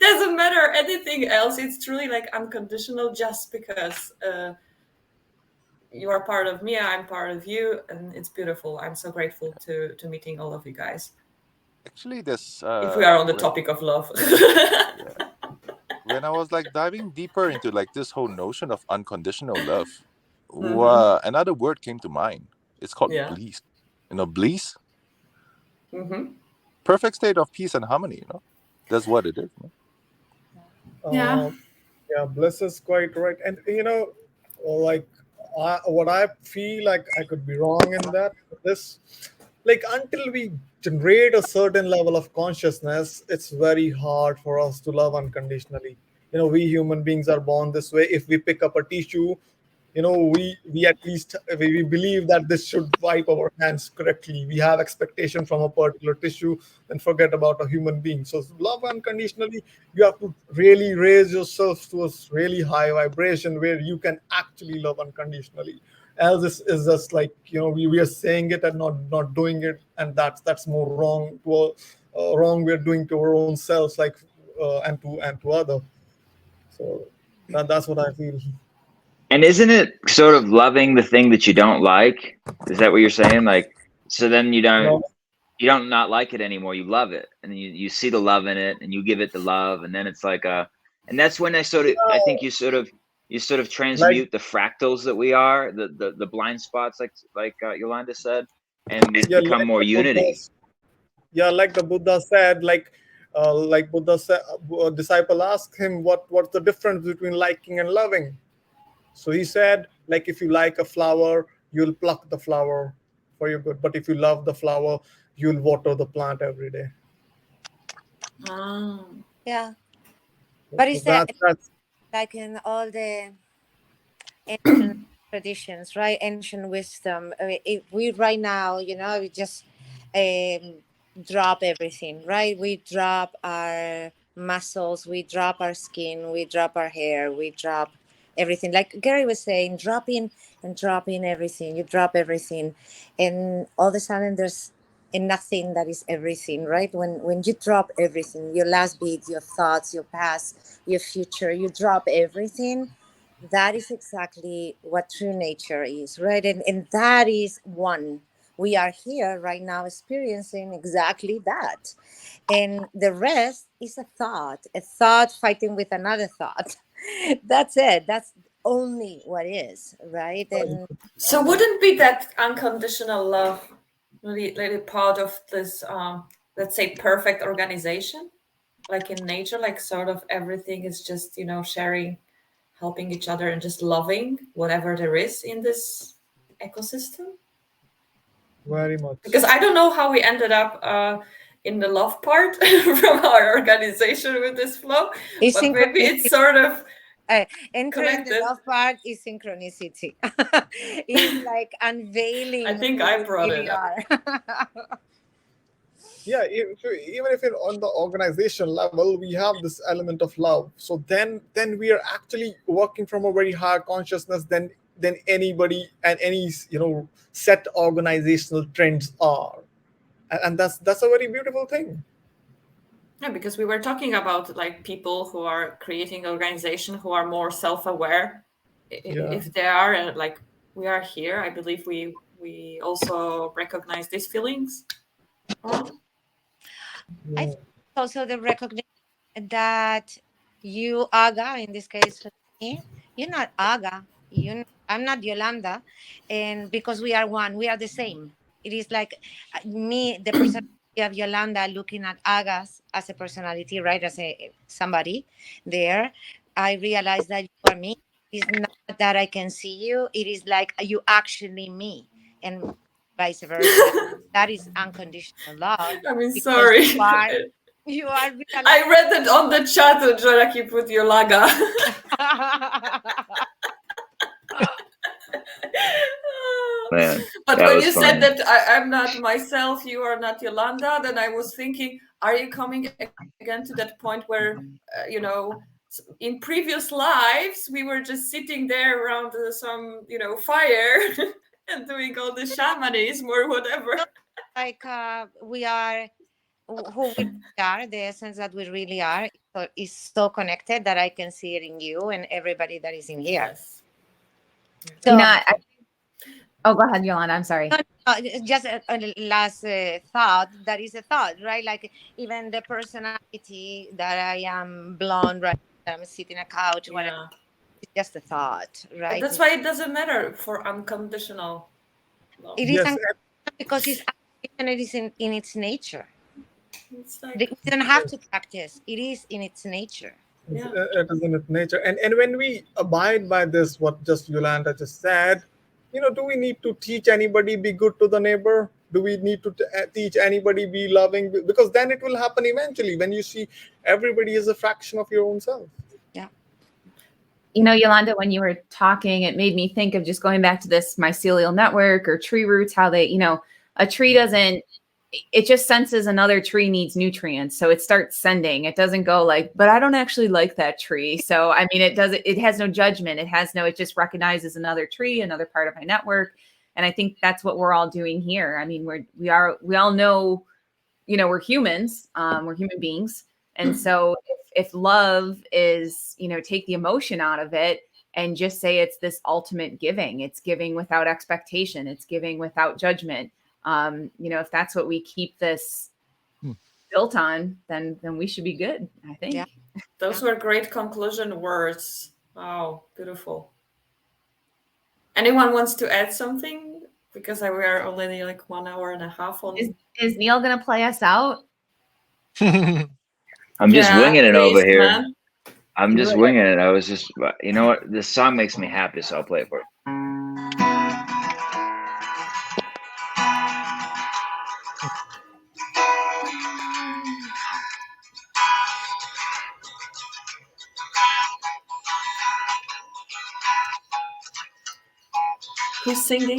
doesn't matter anything else. It's truly like unconditional, just because you are part of me, I'm part of you, and it's beautiful. I'm so grateful to meeting all of you guys. Actually, there's If we are on the topic of love. when I was like diving deeper into like this whole notion of unconditional love, Mm-hmm. another word came to mind. It's called Yeah. bliss. Bliss, Mm-hmm. perfect state of peace and harmony. That's what it is. Yeah. Um, yeah, Bliss is quite right. And like what I feel like I could be wrong in that. This, like, until we generate a certain level of consciousness, it's very hard for us to love unconditionally. We human beings are born this way. If we pick up a tissue, we at least we believe that this should wipe our hands correctly. We have expectation from a particular tissue and forget about a human being. So love unconditionally, you have to really raise yourself to a really high vibration where you can actually love unconditionally. Else this is just like, we are saying it and not doing it, and that's more wrong wrong we're doing to our own selves, like, and to other. So that's what I feel. And isn't it sort of loving the thing that you don't like? Is that what you're saying? Like, so then No. you don't not like it anymore. You love it, and you see the love in it, and you give it the love, and then it's like and that's when I think you sort of Like, transmute the fractals that we are, the blind spots, like Yolanda said, and we yeah, become more unity. like the Buddha said, like Buddha said, a disciple asked him what's the difference between liking and loving. So he said, like, if you like a flower, you'll pluck the flower for your good, but if you love the flower, you'll water the plant every day. Ah. Yeah. So, But so it's that that's like in all the ancient traditions, right? Ancient wisdom. I mean, if we right now, we just um, drop everything, right? We drop our muscles, we drop our skin, we drop our hair, we drop everything. Like Gary was saying, dropping and dropping everything. You drop everything, and all of a sudden there's nothing that is everything, right? When you drop everything, your last beat, your thoughts, your past, your future, you drop everything. That is exactly what true nature is, right? And that is one. We are here right now experiencing exactly that. And the rest is a thought fighting with another thought. That's it. That's only what is, right? And So wouldn't be that unconditional love really part of this, let's say, perfect organization, like in nature, like sort of everything is just sharing, helping each other, and just loving whatever there is in this ecosystem? very much. Because I don't know how we ended up in the love part from our organization with this flow, it's but maybe it's synchronicity. sort of Entering the connected. love part is synchronicity. It's like I unveiling think who I we brought it really up. are. Yeah, even if on the organization level we have this element of love, so then we are actually working from a very higher consciousness than anybody and any set organizational trends are. And that's a very beautiful thing. Yeah, because we were talking about like people who are creating organization who are more self-aware. Yeah, If they are like we are here, I believe we also recognize these feelings. Right? I yeah. think also the recognition that you, Aga, in this case, for me, you're not Aga. I'm not Yolanda, and because we are one, we are the same. It is like me, the personality of Yolanda, looking at Aga's as a personality, right, as a somebody there. I realize that you are me. It's not that I can see you. It is like you actually me, and vice versa. That is unconditional love I mean, because sorry. you are realizing. I read it on the chat and Jaraki put Yolaga. Man, But that when was you said funny. that I'm not myself, you are not Yolanda, then I was thinking, are you coming again to that point where, in previous lives, we were just sitting there around some, fire and doing all the shamanism or whatever? Like we are who we are, the essence that we really are is so connected that I can see it in you and everybody that is in here. Yes. So Oh, go ahead, Yolanda. I'm sorry. just a last thought. That is a thought, right? Like even the personality that I am blonde, right? I'm sitting on a couch, whatever. Yeah. It's just a thought, right? That's why it doesn't matter for unconditional love. It is Yes, unconditional because it's unconditional. It is in its nature. It's like, We don't have to practice. It is in its nature. yeah. it is in its nature. And when we abide by this, what just Yolanda just said, do we need to teach anybody be good to the neighbor? Do we need to teach anybody be loving? Because then it will happen eventually when you see everybody is a fraction of your own self. Yeah. Yolanda, when you were talking, it made me think of just going back to this mycelial network or tree roots, how they, a tree doesn't, it just senses another tree needs nutrients. So it starts sending. It doesn't go like, but I don't actually like that tree. So, I mean, it has no judgment. It just recognizes another tree, another part of my network. And I think that's what we're all doing here. I mean, we all know, we're humans, we're human beings. And so if love is, take the emotion out of it and just say it's this ultimate giving, it's giving without expectation, it's giving without judgment. If that's what we keep this built on, then we should be good, I think. Yeah. Those were great conclusion words. Wow, beautiful. Anyone wants to add something? Because we are already like 1 hour and a half on. Is Neil going to play us out? I'm just winging it over here. Man. I'm just winging it. I was just, you know what? This song makes me happy, so I'll play it for you. Who's singing?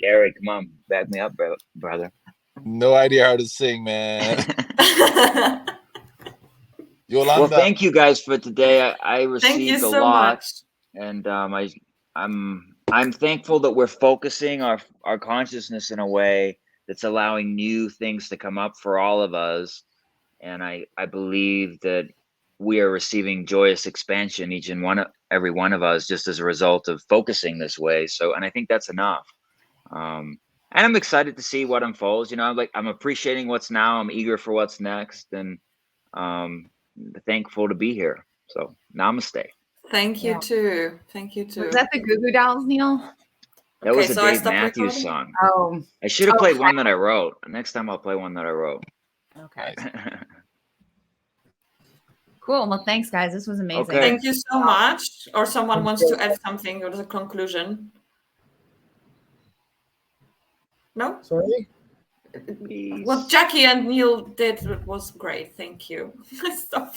Gary, come on, back me up, brother. No idea how to sing, man. Yolanda. Well, thank you guys for today. I received a lot, much. And I'm thankful that we're focusing our consciousness in a way that's allowing new things to come up for all of us. And I believe that we are receiving joyous expansion, every one of us, just as a result of focusing this way. So, and I think that's enough. And I'm excited to see what unfolds. I'm appreciating what's now. I'm eager for what's next, and thankful to be here. So, namaste. Thank you too. Thank you too. Was that the Goo Goo Dolls, Neil? That was a so Dave Matthews song. Oh, I should have played one that I wrote. Next time I'll play one that I wrote. Okay. Cool. Well, thanks, guys. This was amazing. Okay. Thank you so much. Or someone wants to add something or the conclusion? No? Sorry? What Jackie and Neil did was great. Thank you. Stop.